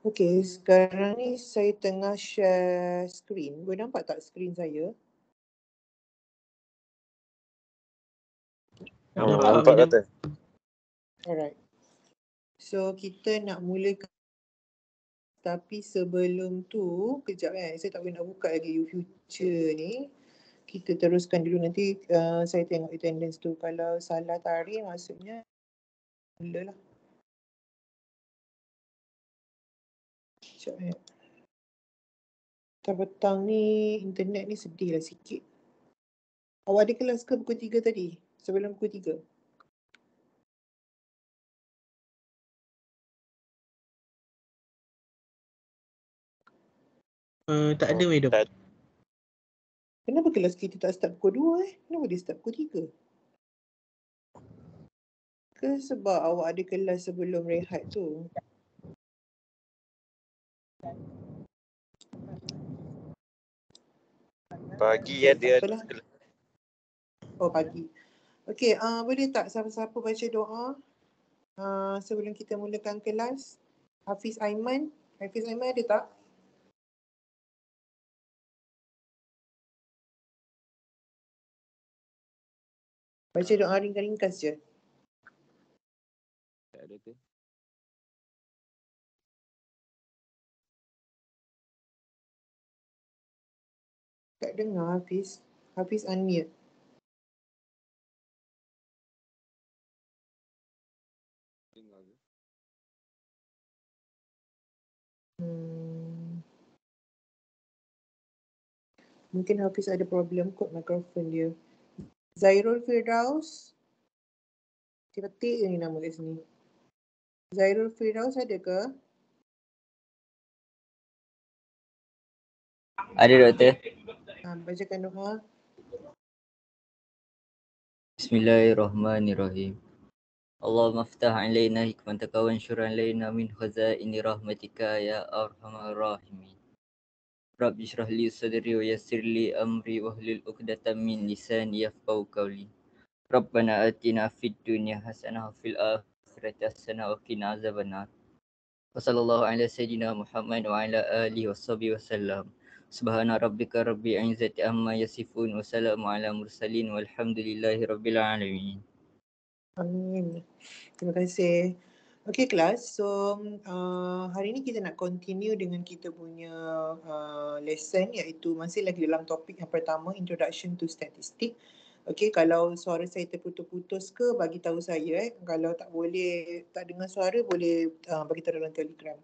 Okey, sekarang ni saya tengah share screen. Boleh nampak tak screen saya? Nampak kata. Alright. So kita nak mulakan, tapi sebelum tu, kejap saya tak boleh nak buka lagi YouFuture ni. Kita teruskan dulu, nanti saya tengok attendance tu. Kalau salah tarikh maksudnya mulalah. Sekejap petang ni internet ni sedih lah sikit. Awak ada kelas ke pukul 3 tadi? Sebelum pukul 3? Tak ada, madam. Kenapa kelas kita tak start pukul 2 Kenapa dia start pukul 3? Ke sebab awak ada kelas sebelum rehat tu? Pagi dia ada. Oh, pagi. Okey, boleh tak siapa-siapa baca doa sebelum kita mulakan kelas? Hafiz Aiman ada tak? Baca doa ringkas je. Tak ada tu. Tak dengar Hafiz. Hafiz unmute. Mungkin Hafiz ada problem kot mikrofon dia. Zairul Firdaus. Ketik ni nama kat sini. Zairul Firdaus ada ke? Ada, doktor. Bacakan doa. Bismillahirrahmanirrahim. Allahumma aftah alaina hikmataka wa anshur alaina min khazaini rahmatika ya arhamar rahimin. Rabbi shrah li sadri wa yassir li amri wahlul 'uqdatam min lisani yafqahu qawli. Rabbana atina fid dunya hasanah wa fil akhirati hasanah wa qina azabannar. Wa sallallahu ala sayyidina Muhammad wa ala alihi washabihi wasallam. Subhana rabbika rabbil izzati amma yasifun wa salamun ala mursalin walhamdulillahi rabbil alamin. Amin. Terima kasih. Okey kelas, so hari ni kita nak continue dengan kita punya lesson, iaitu masih lagi dalam topik yang pertama, Introduction to Statistics. Okey, kalau suara saya terputus-putus ke, bagi tahu saya. Kalau tak dengar suara, boleh bagi tahu dalam Telegram.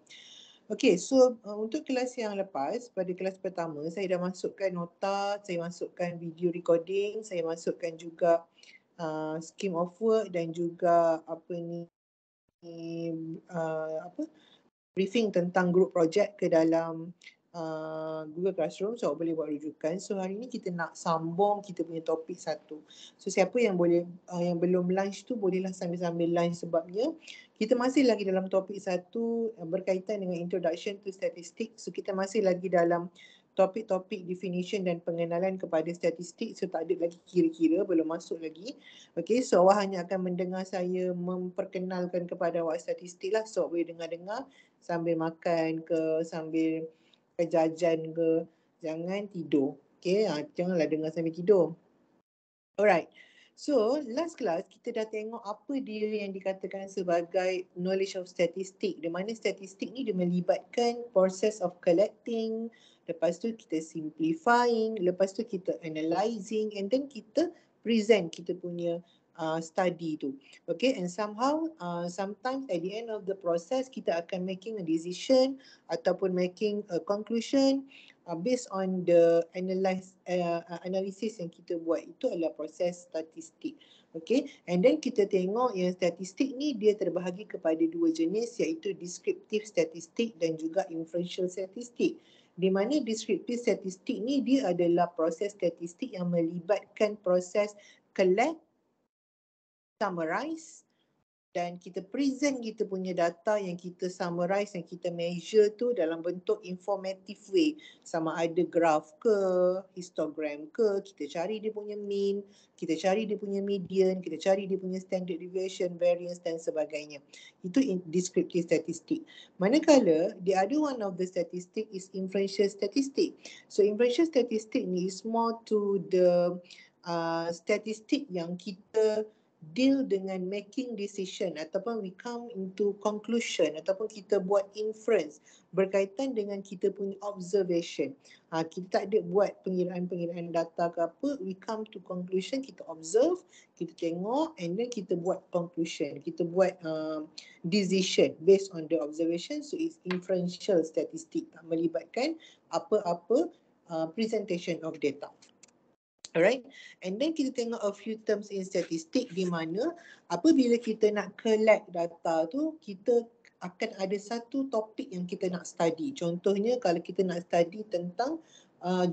Okey, so untuk kelas yang lepas, pada kelas pertama, saya dah masukkan nota, saya masukkan video recording, saya masukkan juga scheme of work dan juga briefing tentang group project ke dalam Google Classroom, so boleh buat rujukan. So hari ni kita nak sambung kita punya topik satu. So siapa yang boleh yang belum lunch tu bolehlah sambil-sambil lunch, sebabnya kita masih lagi dalam topik satu berkaitan dengan Introduction to Statistics. So kita masih lagi dalam topik-topik definition dan pengenalan kepada statistik. So tak ada lagi kira-kira, belum masuk lagi. Okay, so awak hanya akan mendengar saya memperkenalkan kepada awak statistik lah. So awak boleh dengar-dengar sambil makan ke, sambil jajan ke. Jangan tidur. Okay, janganlah dengar sambil tidur. Alright. So, last class kita dah tengok apa dia yang dikatakan sebagai knowledge of statistic. Di mana statistik ni dia melibatkan process of collecting, lepas tu kita simplifying, lepas tu kita analyzing, and then kita present kita punya study tu. Okay, and somehow sometimes at the end of the process kita akan making a decision ataupun making a conclusion based on the analysis yang kita buat. Itu adalah proses statistik. Okay, and then kita tengok yang statistik ni dia terbahagi kepada dua jenis, iaitu descriptive statistik dan juga inferential statistik. Di mana descriptive statistik ni dia adalah proses statistik yang melibatkan proses collect, summarize, dan kita present kita punya data yang kita summarize, yang kita measure tu dalam bentuk informative way. Sama ada graph ke, histogram ke, kita cari dia punya mean, kita cari dia punya median, kita cari dia punya standard deviation, variance dan sebagainya. Itu descriptive statistic. Manakala the other one of the statistic is inferential statistic. So inferential statistic ni is more to the statistik yang kita deal dengan making decision ataupun we come into conclusion ataupun kita buat inference berkaitan dengan kita punya observation. Kita tak ada buat pengiraan data ke apa, we come to conclusion, kita observe, kita tengok and then kita buat conclusion, kita buat decision based on the observation. So it's inferential statistic, tak melibatkan apa-apa presentation of data. Alright, and then kita tengok a few terms in statistic di mana apabila kita nak collect data tu, kita akan ada satu topik yang kita nak study. Contohnya kalau kita nak study tentang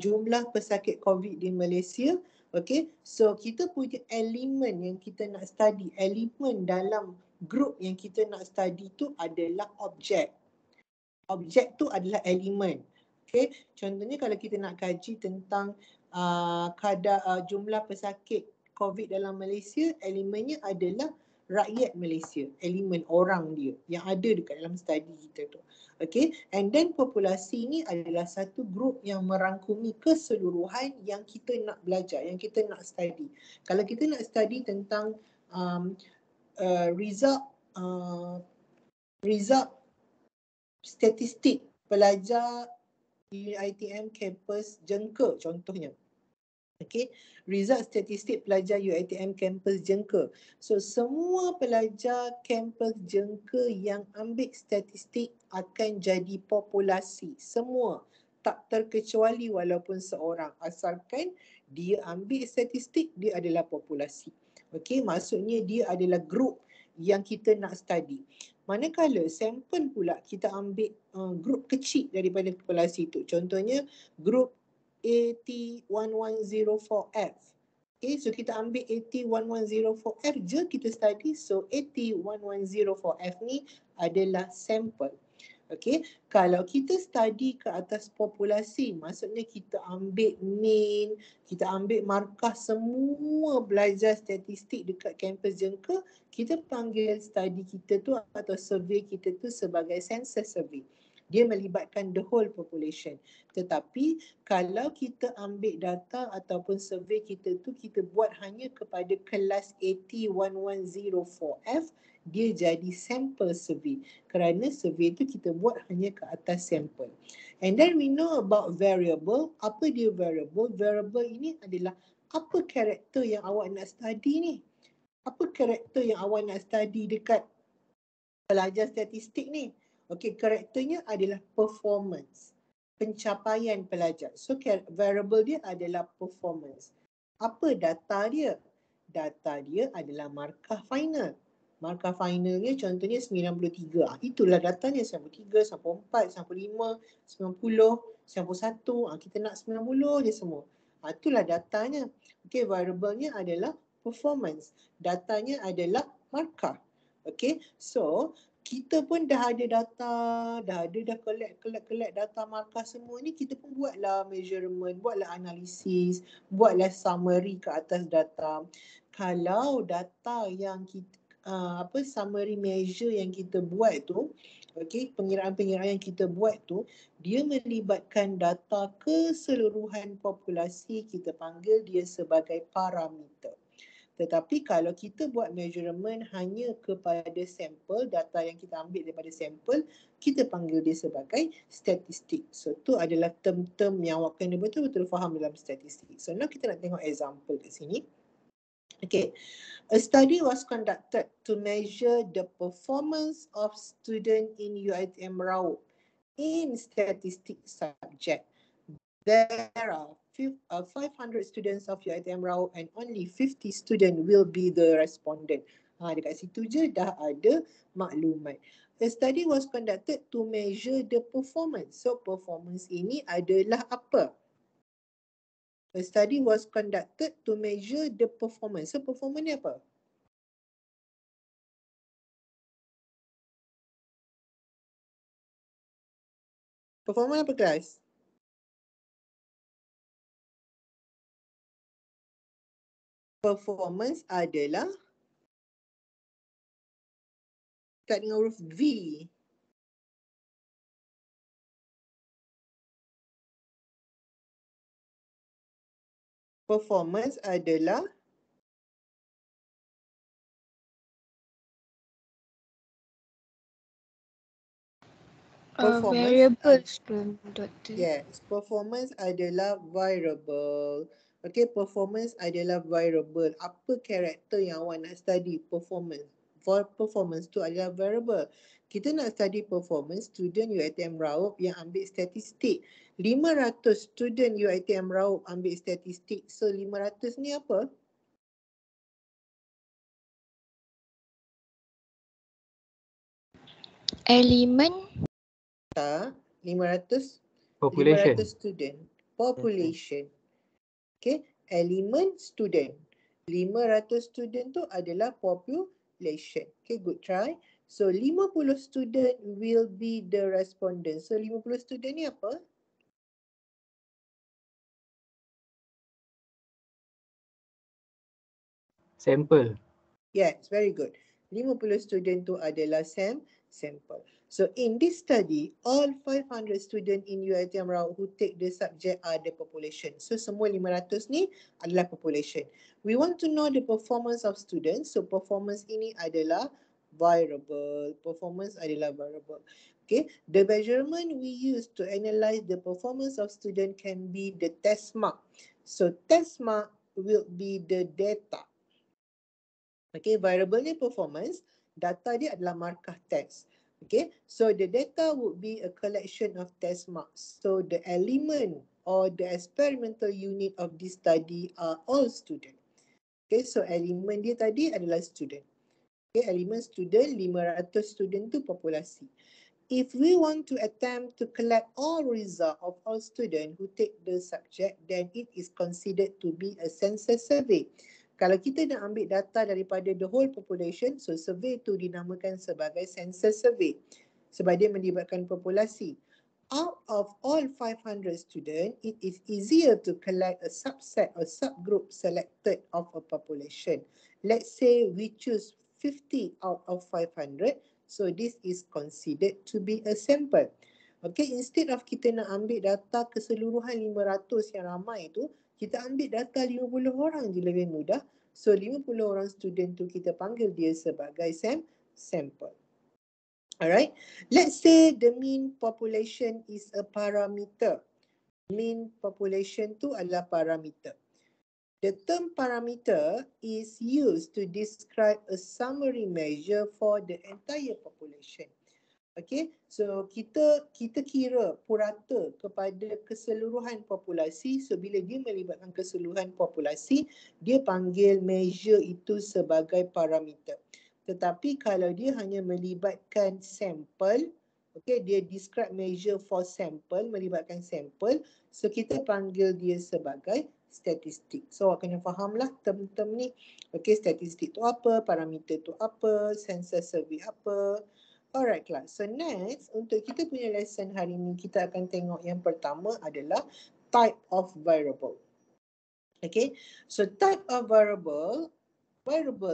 jumlah pesakit COVID di Malaysia, okay, so kita punya elemen yang kita nak study, elemen dalam group yang kita nak study tu adalah objek. Objek tu adalah elemen. Okay, contohnya kalau kita nak kaji tentang kadar jumlah pesakit COVID dalam Malaysia, elemennya adalah rakyat Malaysia, elemen orang dia yang ada dekat dalam study kita tu. Okay, and then populasi ni adalah satu group yang merangkumi keseluruhan yang kita nak belajar, yang kita nak study. Kalau kita nak study tentang result statistik pelajar UiTM kampus Jengka contohnya. Okay, result statistik pelajar UiTM kampus Jengka. So semua pelajar kampus Jengka yang ambil statistik akan jadi populasi. Semua, tak terkecuali walaupun seorang, asalkan dia ambil statistik, dia adalah populasi. Okay, maksudnya dia adalah group yang kita nak study. Manakala sampel pula kita ambil grup kecil daripada populasi itu. Contohnya grup AT1104F. Okay, so kita ambil AT1104F je kita study. So AT1104F ni adalah sampel. Okay, kalau kita study ke atas populasi, maksudnya kita ambil mean, kita ambil markah semua belajar statistik dekat kampus Jengka, kita panggil study kita tu atau survey kita tu sebagai census survey. Dia melibatkan the whole population. Tetapi kalau kita ambil data ataupun survey kita tu, kita buat hanya kepada kelas AT1104F, dia jadi sample survey. Kerana survey tu kita buat hanya ke atas sampel. And then we know about variable. Apa dia variable? Variable ini adalah apa karakter yang awak nak study ni? Apa karakter yang awak nak study dekat pelajar statistik ni? Okey, karakternya adalah performance, pencapaian pelajar. So variable dia adalah performance. Apa data dia? Data dia adalah markah final. Markah finalnya contohnya 93. Itulah datanya 93, 94, 95, 90, 91. Kita nak 90 je semua. Itulah datanya. Okey, variable-nya adalah performance. Datanya adalah markah. Okey, so kita pun dah ada data, dah collect data markah semua ni, kita pun buatlah measurement, buatlah analisis, buatlah summary ke atas data. Kalau data yang kita summary measure yang kita buat tu, okey, pengiraan-pengiraan yang kita buat tu, dia melibatkan data keseluruhan populasi, kita panggil dia sebagai parameter. Tetapi kalau kita buat measurement hanya kepada sampel, data yang kita ambil daripada sampel, kita panggil dia sebagai statistik. So tu adalah term-term yang awak kena betul-betul faham dalam statistik. So now kita nak tengok example kat sini. Okay, a study was conducted to measure the performance of student in UiTM Raup in statistics subject. There are 500 students of UiTM Raup and only 50 students will be the respondent. Dekat situ je dah ada maklumat. A study was conducted to measure the performance. So performance ini adalah apa? A study was conducted to measure the performance. So performance ni apa? Performance apa kelas? Performance adalah start dengan huruf V. Performance adalah variables tu, Doktor. Yes, performance adalah variable. Okay, performance adalah variable. Apa karakter yang awak nak study? Performance. For performance tu adalah variable. Kita nak study performance student UiTM Raup yang ambil statistik. 500 student UiTM Raup ambil statistik. So 500 ni apa? Elemen 500 Population. 500 student. Population. Okay, elemen student. 500 student tu adalah population. Okay, good try. So 50 student will be the respondent. So 50 student ni apa? Sample. Yes, very good. 50 student tu adalah sample. So in this study, all 500 student in UiTM Raup who take the subject are the population. So semua 500 ni adalah population. We want to know the performance of students. So performance ini adalah variable. Performance adalah variable. Okay, the measurement we use to analyze the performance of student can be the test mark. So test mark will be the data. Okay, variable ni performance, data dia adalah markah test. Okay, so the data would be a collection of test marks. So the element or the experimental unit of this study are all student. Okay, so elemen dia tadi adalah student. Okay, elemen student, 500 student tu populasi. If we want to attempt to collect all result of all student who take the subject, then it is considered to be a census survey. Kalau kita nak ambil data daripada the whole population, so survey tu dinamakan sebagai census survey sebab dia melibatkan populasi. Out of all 500 student, it is easier to collect a subset or subgroup selected of a population. Let's say we choose 50 out of 500, so this is considered to be a sample. Okay, instead of kita nak ambil data keseluruhan 500 yang ramai tu, kita ambil data 50 orang je lebih mudah. So 50 orang student tu kita panggil dia sebagai sample. Alright, let's say the mean population is a parameter. Mean population tu adalah parameter. The term parameter is used to describe a summary measure for the entire population. Okay, so kita kira purata kepada keseluruhan populasi. So bila dia melibatkan keseluruhan populasi, dia panggil measure itu sebagai parameter. Tetapi kalau dia hanya melibatkan sampel, okay, dia describe measure for sample, melibatkan sampel, so kita panggil dia sebagai statistik. So awak kena fahamlah term-term ni. Okay, statistik tu apa, parameter tu apa, census survey apa. Alright class, so next untuk kita punya lesson hari ni kita akan tengok yang pertama adalah type of variable. Okay, so type of variable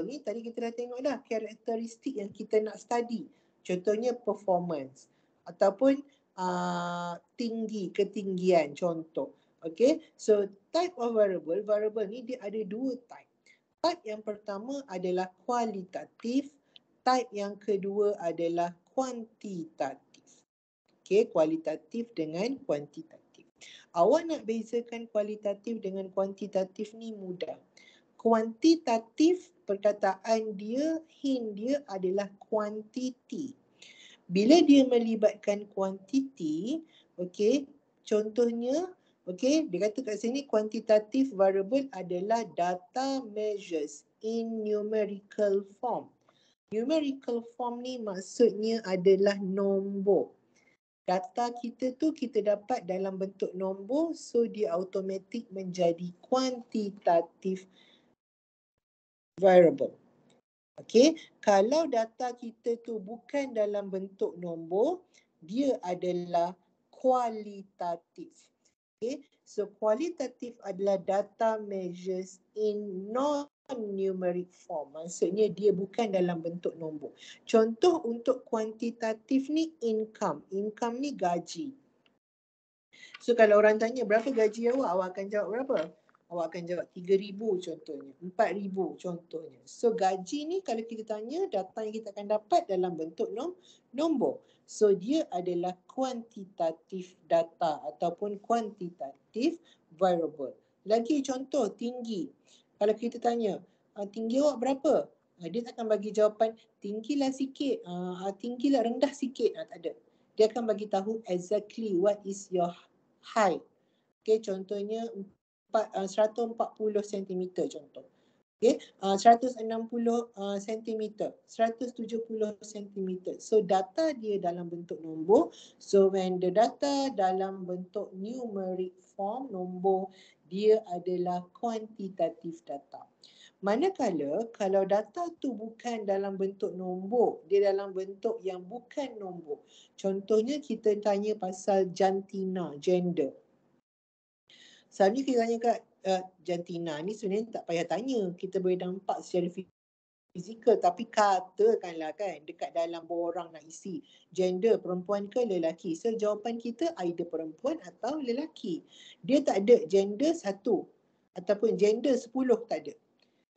ni tadi kita dah tengok dah karakteristik yang kita nak study. Contohnya performance ataupun ketinggian contoh. Okay, so type of variable ni dia ada dua type. Type yang pertama adalah kualitatif. Type yang kedua adalah kuantitatif. Okay, kualitatif dengan kuantitatif. Awak nak bezakan kualitatif dengan kuantitatif ni mudah. Kuantitatif, perkataan dia, hint dia adalah quantity. Bila dia melibatkan quantity, okay, contohnya, okay, dia kata kat sini quantitative variable adalah data measures in numerical form. Numerical form ni maksudnya adalah nombor. Data kita tu kita dapat dalam bentuk nombor, so dia automatik menjadi quantitative variable. Okay, kalau data kita tu bukan dalam bentuk nombor, dia adalah kualitatif. Okay, so kualitatif adalah data measures in non-numeric form. Maksudnya dia bukan dalam bentuk nombor. Contoh untuk kuantitatif ni income. Income ni gaji. So kalau orang tanya berapa gaji awak akan jawab berapa? Awak akan jawab 3,000 contohnya, 4,000 contohnya. So gaji ni kalau kita tanya, data yang kita akan dapat dalam bentuk nombor. So dia adalah kuantitatif data ataupun kuantitatif variable. Lagi contoh tinggi. Kalau kita tanya, tinggi awak berapa? Dia akan bagi jawapan tinggilah sikit, tinggilah rendah sikit. Tak ada. Dia akan bagi tahu exactly what is your height. Okay, contohnya 140 cm contoh. Okay, 160 cm, 170 cm. So data dia dalam bentuk nombor. So when the data dalam bentuk numeric form, nombor, dia adalah kuantitatif data. Manakala kalau data tu bukan dalam bentuk nombor, dia dalam bentuk yang bukan nombor. Contohnya kita tanya pasal jantina, gender. Selalunya kita tanya kat jantina ni sebenarnya tak payah tanya. Kita boleh nampak secara fizikal, tapi katakanlah kan dekat dalam borang nak isi gender perempuan ke lelaki. So jawapan kita either perempuan atau lelaki. Dia tak ada gender 1 ataupun gender 10, tak ada.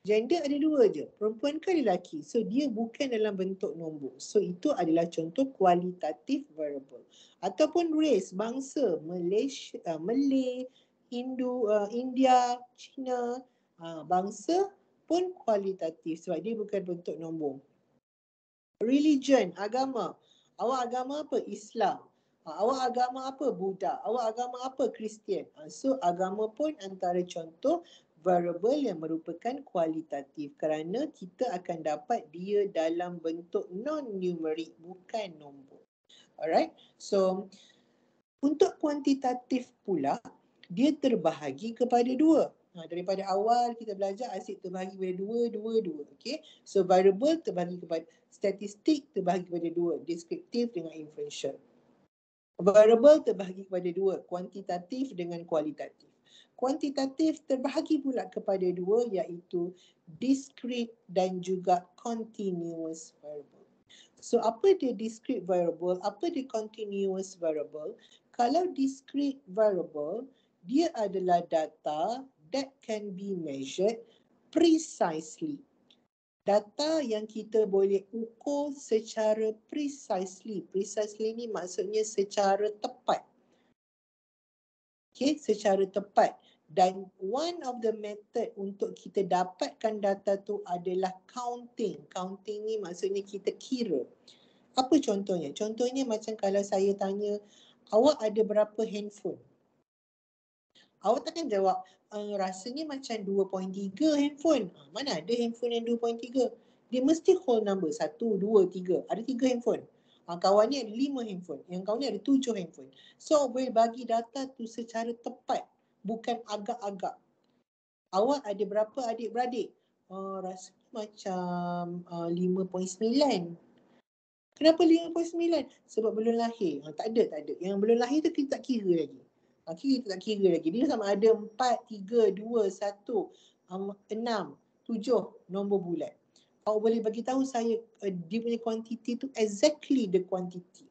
Gender ada 2 je, perempuan ke lelaki. So dia bukan dalam bentuk nombor. So itu adalah contoh kualitatif variable. Ataupun race, bangsa, Malaysia, Malay, Hindu, India, Cina, bangsa pun kualitatif sebab dia bukan bentuk nombor. Religion, agama. Awak agama apa? Islam. Awak agama apa? Buddha. Awak agama apa? Kristian. So agama pun antara contoh variable yang merupakan kualitatif kerana kita akan dapat dia dalam bentuk non-numeric, bukan nombor. Alright. So untuk kuantitatif pula, dia terbahagi kepada 2. Daripada awal kita belajar asyik terbahagi kepada 2. Okay. So variable terbahagi kepada, statistik terbahagi kepada 2. Deskriptif dengan inferential. Variable terbahagi kepada 2. Kuantitatif dengan kualitatif. Kuantitatif terbahagi pula kepada 2 iaitu discrete dan juga continuous variable. So apa dia discrete variable? Apa dia continuous variable? Kalau discrete variable, dia adalah data that can be measured precisely. Data yang kita boleh ukur secara precisely. Precisely ni maksudnya secara tepat. Okay, secara tepat. Dan one of the method untuk kita dapatkan data tu adalah counting. Counting ni maksudnya kita kira. Apa contohnya? Contohnya macam kalau saya tanya, awak ada berapa handphone? Awak takkan jawab, rasanya macam 2.3 handphone. Mana ada handphone yang 2.3? Dia mesti whole number, 1, 2, 3. Ada 3 handphone. Kawan ni ada 5 handphone. Yang kawan ni ada 7 handphone. So boleh bagi data tu secara tepat. Bukan agak-agak. Awak ada berapa adik-beradik? Rasanya macam 5.9. Kenapa 5.9? Sebab belum lahir. Tak ada. Yang belum lahir tu kita tak kira lagi. Kita tak kira lagi. Dia sama ada 4, 3, 2, 1, 6, 7 nombor bulat. Awak boleh bagi tahu saya dia punya quantity tu exactly the quantity.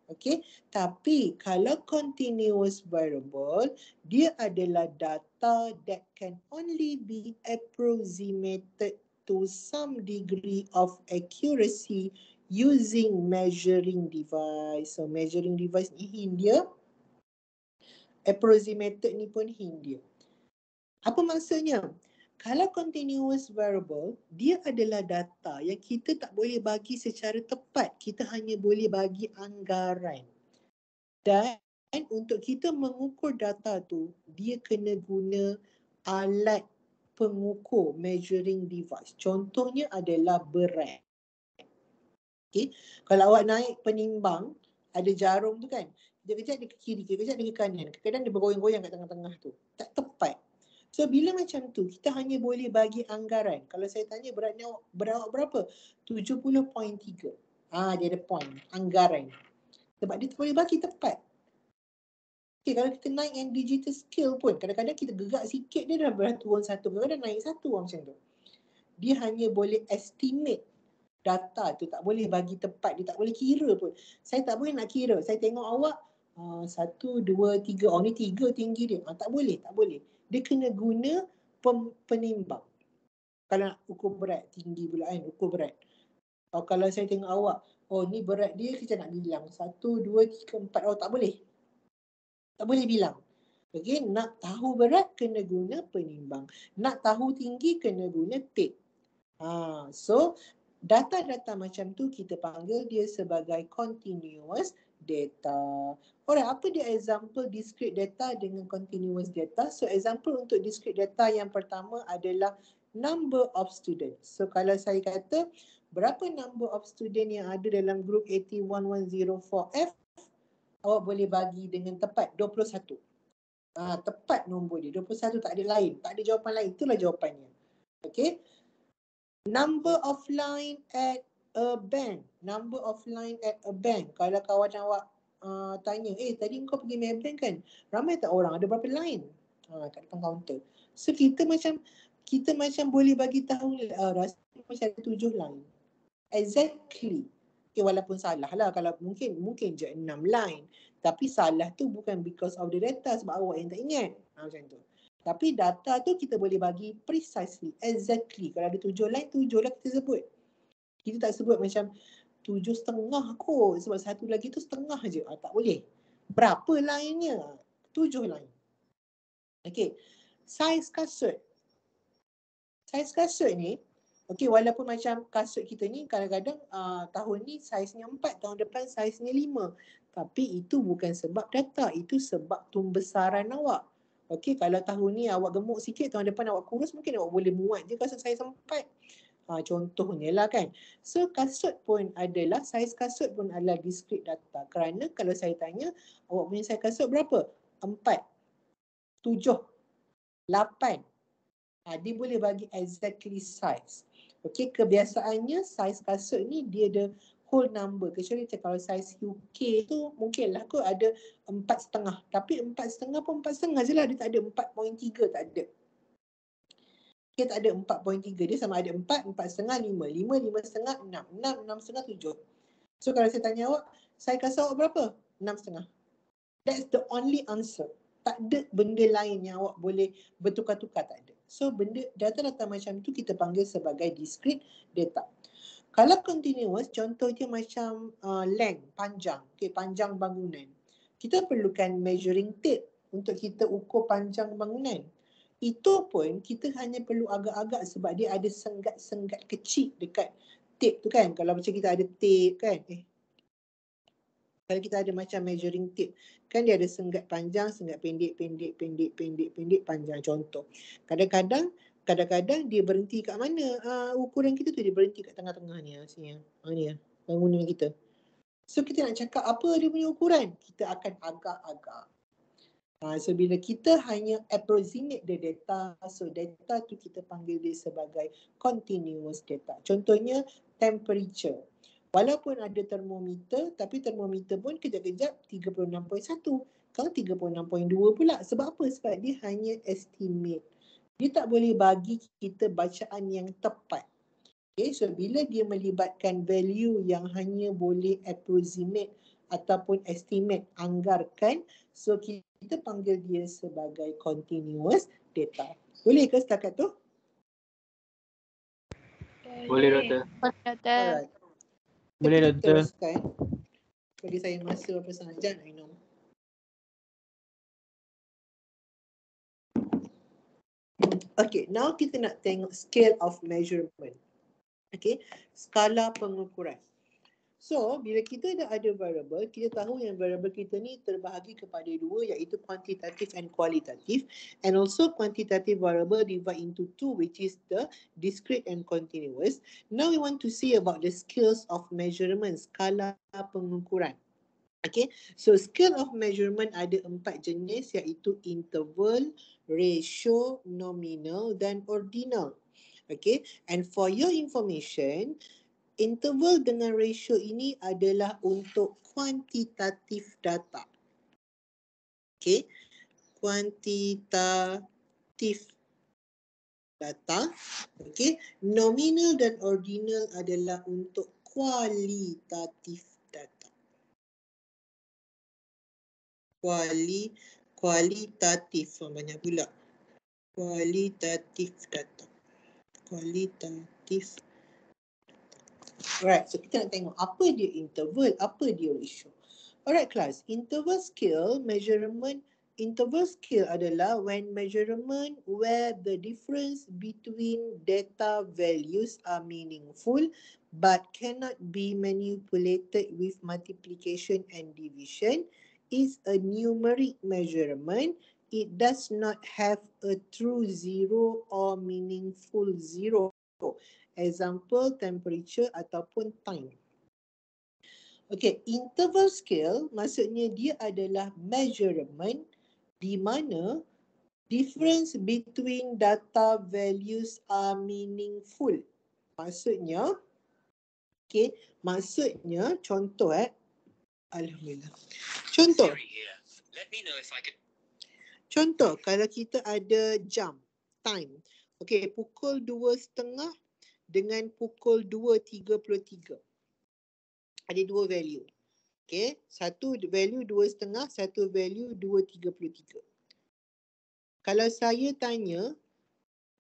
Okay. Tapi kalau continuous variable, dia adalah data that can only be approximated to some degree of accuracy using measuring device. So measuring device ni Hindia. Approximated ni pun Hindia. Apa maksudnya? Kalau continuous variable, dia adalah data yang kita tak boleh bagi secara tepat. Kita hanya boleh bagi anggaran. Dan untuk kita mengukur data tu, dia kena guna alat pengukur, measuring device. Contohnya adalah berat. Okay. Kalau awak naik penimbang, ada jarum tu kan. Kejap-kejap dia ke kiri, kejap-kejap dia ke kanan. Kadang-kadang dia bergoyang-goyang kat tengah-tengah tu. Tak tepat. So bila macam tu, kita hanya boleh bagi anggaran. Kalau saya tanya berat awak berapa? 70.3. Dia ada point, anggaran. Sebab dia tak boleh bagi tepat. Okay, kalau kita naik yang digital scale pun, kadang-kadang kita gerak sikit dia dah turun satu, kadang-kadang naik satu macam tu. Dia hanya boleh estimate data tu, tak boleh bagi tepat, dia tak boleh kira pun. Saya tak boleh nak kira, saya tengok awak 1, 2, 3, oh ni 3 tinggi dia. Tak boleh, tak boleh. Dia kena guna penimbang. Kalau nak ukur berat, tinggi pula kan, ukur berat. Kalau saya tengok awak, oh ni berat dia, kita nak bilang 1, 2, 3, 4, oh tak boleh. Tak boleh bilang. Okay, nak tahu berat kena guna penimbang. Nak tahu tinggi kena guna tape. So data-data macam tu kita panggil dia sebagai continuous data. Alright, apa dia example discrete data dengan continuous data? So example untuk discrete data yang pertama adalah number of students. So kalau saya kata berapa number of student yang ada dalam group AT1104F, awak boleh bagi dengan tepat 21. Tepat nombor dia 21, tak ada lain, tak ada jawapan lain, itulah jawapannya. Okay, number of line at a bank, number of line at a bank. Kalau kawan awak tanya, tadi kau pergi Maybank kan, ramai tak orang, ada berapa line kat depan kaunter. So kita macam boleh bagi tahu rasa macam ada 7 line exactly. Walaupun salah lah, kalau mungkin je 6 line, tapi salah tu bukan because of the data, sebab awak yang tak ingat macam tu. Tapi data tu kita boleh bagi precisely, exactly. Kalau ada 7 line, 7 lah kita sebut. Kita tak sebut macam 7,5 kot, sebab satu lagi tu setengah je. Tak boleh. Berapa line-nya? 7 line. Okay, saiz kasut. Saiz kasut ni, okay, walaupun macam kasut kita ni kadang-kadang tahun ni saiznya 4, tahun depan saiznya 5. Tapi itu bukan sebab data, itu sebab pembesaran awak. Okay, kalau tahun ni awak gemuk sikit, tahun depan awak kurus, mungkin awak boleh muat je kasut saiz 4. Contohnya lah kan. So kasut pun adalah, saiz kasut pun adalah discrete data. Kerana kalau saya tanya, awak punya saiz kasut berapa? 4, 7, 8. Dia boleh bagi exactly size. Okay, kebiasaannya saiz kasut ni dia ada whole number. Kecuali kalau saiz UK tu mungkinlah kot ada 4,5. Tapi 4,5 pun 4,5 je lah. Dia tak ada 4.3, tak ada. Okay, tak ada 4.3. Dia sama ada 4, 4,5, 5. 5, 5,5, 6. 6, 6,5, 7. So kalau saya tanya awak, saiz kasut awak berapa? 6,5. That's the only answer. Tak ada benda lain yang awak boleh bertukar-tukar, tak ada. So benda data-data macam tu kita panggil sebagai discrete data. Kalau continuous, contohnya macam length, panjang, panjang bangunan. Kita perlukan measuring tape untuk kita ukur panjang bangunan. Itu pun kita hanya perlu agak-agak sebab dia ada senggat-senggat kecil dekat tape tu kan. Kalau macam kita ada tape kan, kalau kita ada macam measuring tape, kan dia ada senggat panjang, senggat pendek, panjang, contoh. Kadang-kadang dia berhenti kat mana? Ukuran kita tu dia berhenti kat tengah-tengah ni. Sini ni bangunan kita. So kita nak cakap apa dia punya ukuran? Kita akan agak-agak. So bila kita hanya approximate the data, so data tu kita panggil dia sebagai continuous data. Contohnya temperature. Walaupun ada termometer, tapi termometer pun kejap-kejap 36.1. Kalau 36.2 pula. Sebab apa? Sebab dia hanya estimate. Dia tak boleh bagi kita bacaan yang tepat. Okay, so bila dia melibatkan value yang hanya boleh approximate ataupun estimate, anggarkan, so kita panggil dia sebagai continuous data. Boleh ke setakat tu? Boleh, Doktor. Alright. Boleh, Kita Doktor. teruskan. Bagi saya masa berapa setengah jam nak minum. Okay, now kita nak tengok scale of measurement. Okay, skala pengukuran. So, bila kita dah ada variable, kita tahu yang variable kita ni terbahagi kepada dua, iaitu quantitative and qualitative. And also quantitative variable divide into two, which is the discrete and continuous. Now we want to see about the scales of measurement, skala pengukuran. Okay, so scale of measurement ada 4 jenis, iaitu interval, ratio, nominal dan ordinal. Okay, and for your information, interval dengan ratio ini adalah untuk kuantitatif data. Okay. Kuantitatif data. Okay. Nominal dan ordinal adalah untuk kualitatif data. Kualitatif. Banyak pula. Kualitatif data. Kualitatif. Alright, so kita nak tengok apa dia interval, apa dia ratio. Alright class, interval scale adalah when measurement where the difference between data values are meaningful but cannot be manipulated with multiplication and division is a numeric measurement. It does not have a true zero or meaningful zero. Example, temperature ataupun time. Okay, interval scale maksudnya dia adalah measurement di mana difference between data values are meaningful. Maksudnya, okay, maksudnya contoh Alhamdulillah. Contoh kalau kita ada jam, time. Okay, pukul 2.30 dengan pukul 2.33. Ada dua value. Okay, satu value 2.30, satu value 2.33. Kalau saya tanya,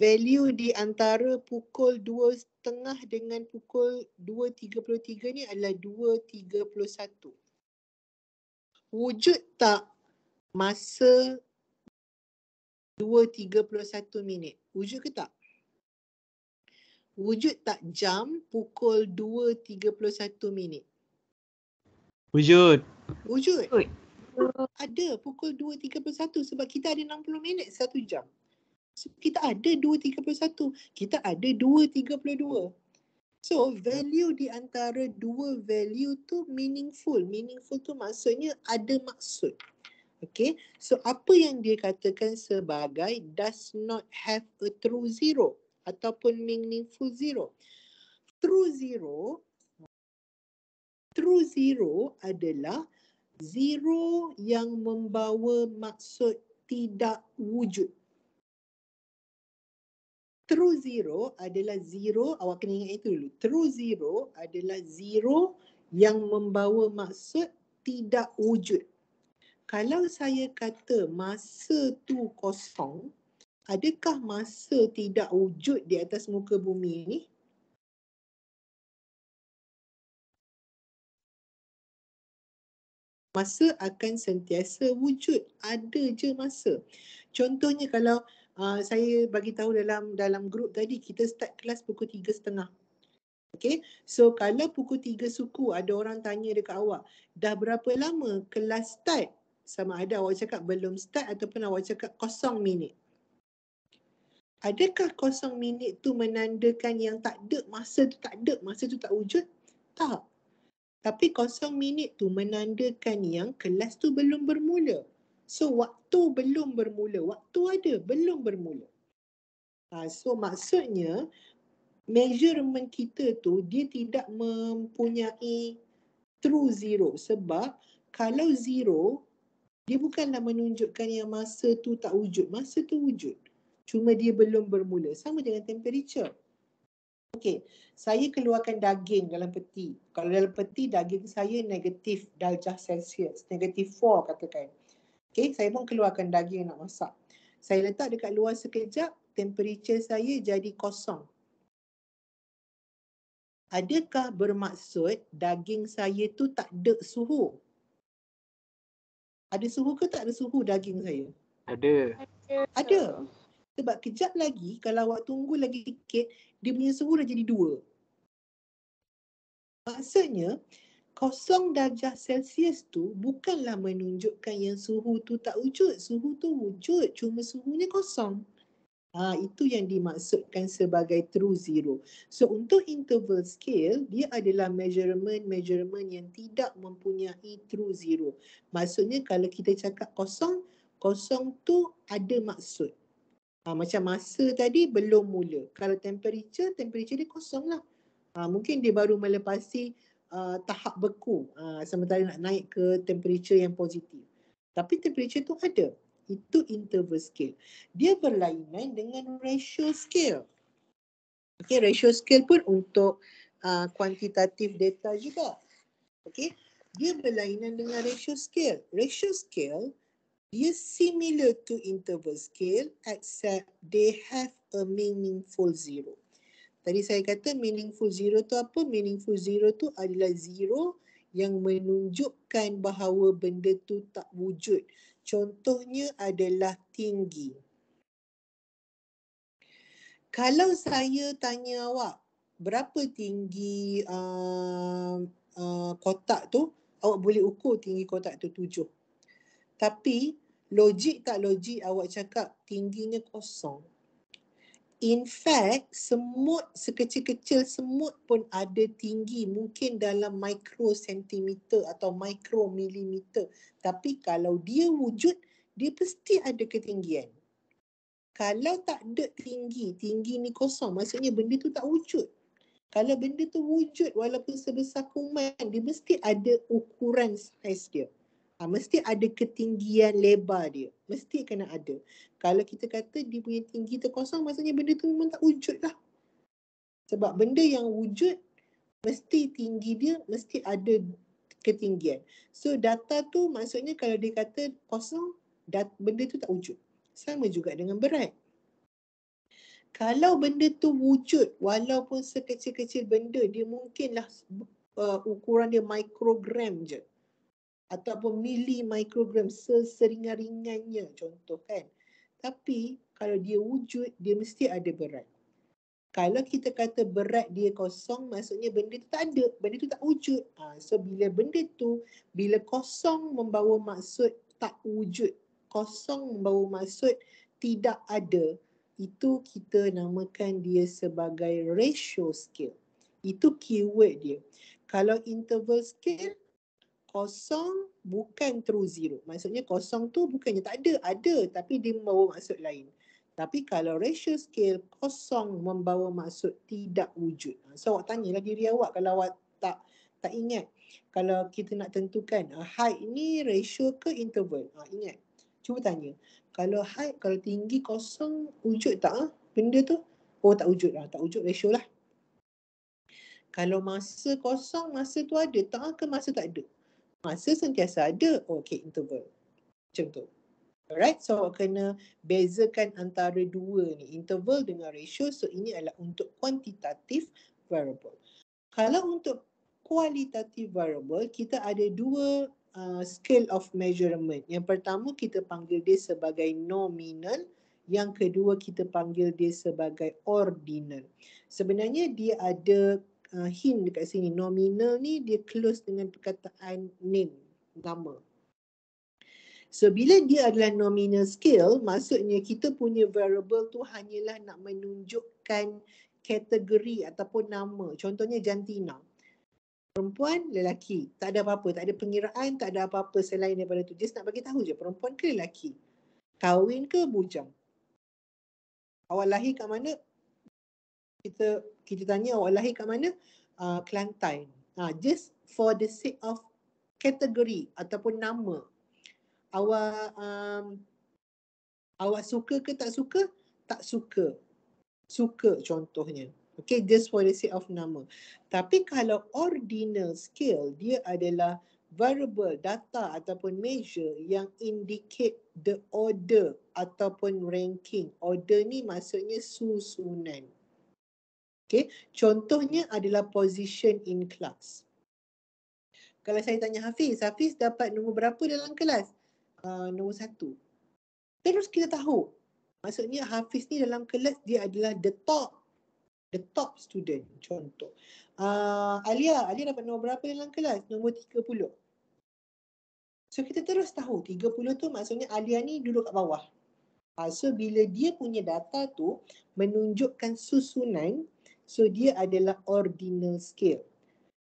value di antara pukul 2.30 dengan pukul 2.33 ni adalah 2.31. Wujud tak masa 2.31 minit? Wujud ke tak? Wujud tak jam pukul 2.31 minit? Wujud. Wujud. Ada pukul 2.31 sebab kita ada 60 minit 1 jam. So, kita ada 2.31. Kita ada 2.32. So, value di antara dua value tu meaningful. Meaningful tu maksudnya ada maksud. Okay. So, apa yang dia katakan sebagai does not have a true zero ataupun meaningful zero. True zero adalah zero yang membawa maksud tidak wujud. True zero adalah zero, awak kena ingat itu dulu. True zero adalah zero yang membawa maksud tidak wujud. Kalau saya kata masa tu kosong, adakah masa tidak wujud di atas muka bumi ni? Masa akan sentiasa wujud. Ada je masa. Contohnya kalau saya bagi tahu dalam grup tadi, kita start kelas pukul 3.30. Okay, so kalau pukul 3 suku ada orang tanya dekat awak, dah berapa lama kelas start? Sama ada awak cakap belum start ataupun awak cakap 0 minit. Adakah 0 minit tu menandakan yang tak ada, masa tu tak ada, masa tu tak wujud? Tak. Tapi 0 minit tu menandakan yang kelas tu belum bermula. So waktu belum bermula, waktu ada, belum bermula. So maksudnya measurement kita tu dia tidak mempunyai true zero. Sebab kalau zero, dia bukanlah menunjukkan yang masa tu tak wujud. Masa tu wujud. Cuma dia belum bermula. Sama dengan temperature. Okey, saya keluarkan daging dalam peti. Kalau dalam peti daging saya negatif darjah Celsius, negatif 4 katakan. Okey, saya pun keluarkan daging nak masak. Saya letak dekat luar sekejap, temperature saya jadi 0. Adakah bermaksud daging saya tu tak ada suhu? Ada suhu ke tak ada suhu daging saya? Ada. Ada. Sebab kejap lagi, kalau awak tunggu lagi sikit, dia punya suhu dah jadi 2. Maksudnya, 0 darjah Celsius tu bukanlah menunjukkan yang suhu tu tak wujud. Suhu tu wujud, cuma suhunya 0. Itu yang dimaksudkan sebagai true zero. So, untuk interval scale, dia adalah measurement yang tidak mempunyai true zero. Maksudnya, kalau kita cakap 0, 0 tu ada maksud. Macam masa tadi belum mula. Kalau temperature dia 0 lah. Mungkin dia baru melepasi tahap beku sementara nak naik ke temperature yang positif. Tapi temperature tu ada. Itu interval scale. Dia berlainan dengan ratio scale. Okay, ratio scale pun untuk kuantitatif data juga. Okay, dia berlainan dengan ratio scale. Ratio scale, dia similar to interval scale except they have a meaningful zero. Tadi saya kata meaningful zero tu apa? Meaningful zero tu adalah zero yang menunjukkan bahawa benda tu tak wujud. Contohnya adalah tinggi. Kalau saya tanya awak, berapa tinggi kotak tu, awak boleh ukur tinggi kotak tu 7. Tapi logik tak logik awak cakap tingginya kosong. In fact, semut sekecil-kecil semut pun ada tinggi mungkin dalam mikrosentimeter atau mikromilimeter. Tapi kalau dia wujud, dia mesti ada ketinggian. Kalau tak ada tinggi ni kosong, maksudnya benda tu tak wujud. Kalau benda tu wujud walaupun sebesar kuman, dia mesti ada ukuran saiz dia. Mesti ada ketinggian lebar dia. Mesti kena ada. Kalau kita kata dia punya tinggi tu kosong, maksudnya benda tu memang tak wujud lah. Sebab benda yang wujud, mesti tinggi dia, mesti ada ketinggian. So data tu maksudnya kalau dia kata kosong, benda tu tak wujud. Sama juga dengan berat. Kalau benda tu wujud, walaupun sekecil-kecil benda, dia mungkinlah ukuran dia mikrogram je. Ataupun milimikrogram, seringan-ringannya contoh kan. Tapi kalau dia wujud, dia mesti ada berat. Kalau kita kata berat dia kosong, maksudnya benda tu tak ada, benda tu tak wujud. So bila benda tu, bila kosong membawa maksud tak wujud, kosong membawa maksud tidak ada, itu kita namakan dia sebagai ratio scale. Itu keyword dia. Kalau interval scale, kosong bukan true zero. Maksudnya kosong tu bukannya tak ada tapi dia membawa maksud lain. Tapi kalau ratio scale, kosong membawa maksud tidak wujud. So awak tanyalah diri awak kalau awak tak ingat. Kalau kita nak tentukan height ni ratio ke interval? Ingat. Cuba tanya. Kalau height, kalau tinggi kosong, wujud tak benda tu? Oh tak wujud lah. Tak wujud ratio lah. Kalau masa kosong, masa tu ada tak ke masa tak ada? Masa sentiasa ada. Okay, interval. Macam tu. Alright, so awak kena bezakan antara dua ni, interval dengan ratio. So ini adalah untuk quantitative variable. Kalau untuk qualitative variable, kita ada dua scale of measurement. Yang pertama kita panggil dia sebagai nominal. Yang kedua kita panggil dia sebagai ordinal. Sebenarnya dia ada hint dekat sini. Nominal ni dia close dengan perkataan name, nama. So bila dia adalah nominal scale, maksudnya kita punya variable tu hanyalah nak menunjukkan kategori ataupun nama. Contohnya jantina. Perempuan, lelaki. Tak ada apa-apa, tak ada pengiraan, tak ada apa-apa selain daripada tu. Just nak bagi tahu je perempuan ke lelaki. Kahwin ke bujang. Awak lahir kat mana? Kita tanya awak lahir kat mana? Kelantan. Just for the sake of kategori ataupun nama. Awak suka ke tak suka? Tak suka. Suka contohnya. Okay, just for the sake of nama. Tapi kalau ordinal scale, dia adalah variable data ataupun measure yang indicate the order ataupun ranking. Order ni maksudnya susunan. Okay, contohnya adalah position in class. Kalau saya tanya Hafiz dapat nombor berapa dalam kelas? Nombor 1. Terus kita tahu, maksudnya Hafiz ni dalam kelas dia adalah the top student. Contoh. Alia dapat nombor berapa dalam kelas? Nombor 30. So kita terus tahu 30 tu maksudnya Alia ni duduk kat bawah. So bila dia punya data tu menunjukkan susunan, so dia adalah ordinal scale.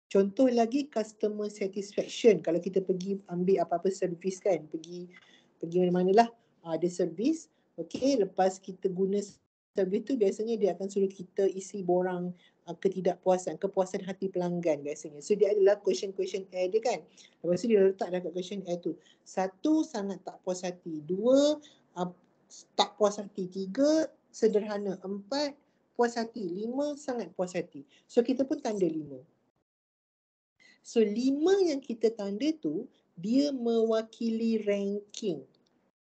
Contoh lagi customer satisfaction. Kalau kita pergi ambil apa-apa servis kan, pergi mana-manalah, ada servis. Okay, lepas kita guna servis tu biasanya dia akan suruh kita isi borang kepuasan hati pelanggan biasanya. So dia adalah questionnaire dia kan. Lepas tu dia letak dekat questionnaire tu. 1, sangat tak puas hati. 2, tak puas hati. 3, sederhana. 4, puas hati. 5, sangat puas hati. So kita pun tanda 5. So 5 yang kita tanda tu, dia mewakili ranking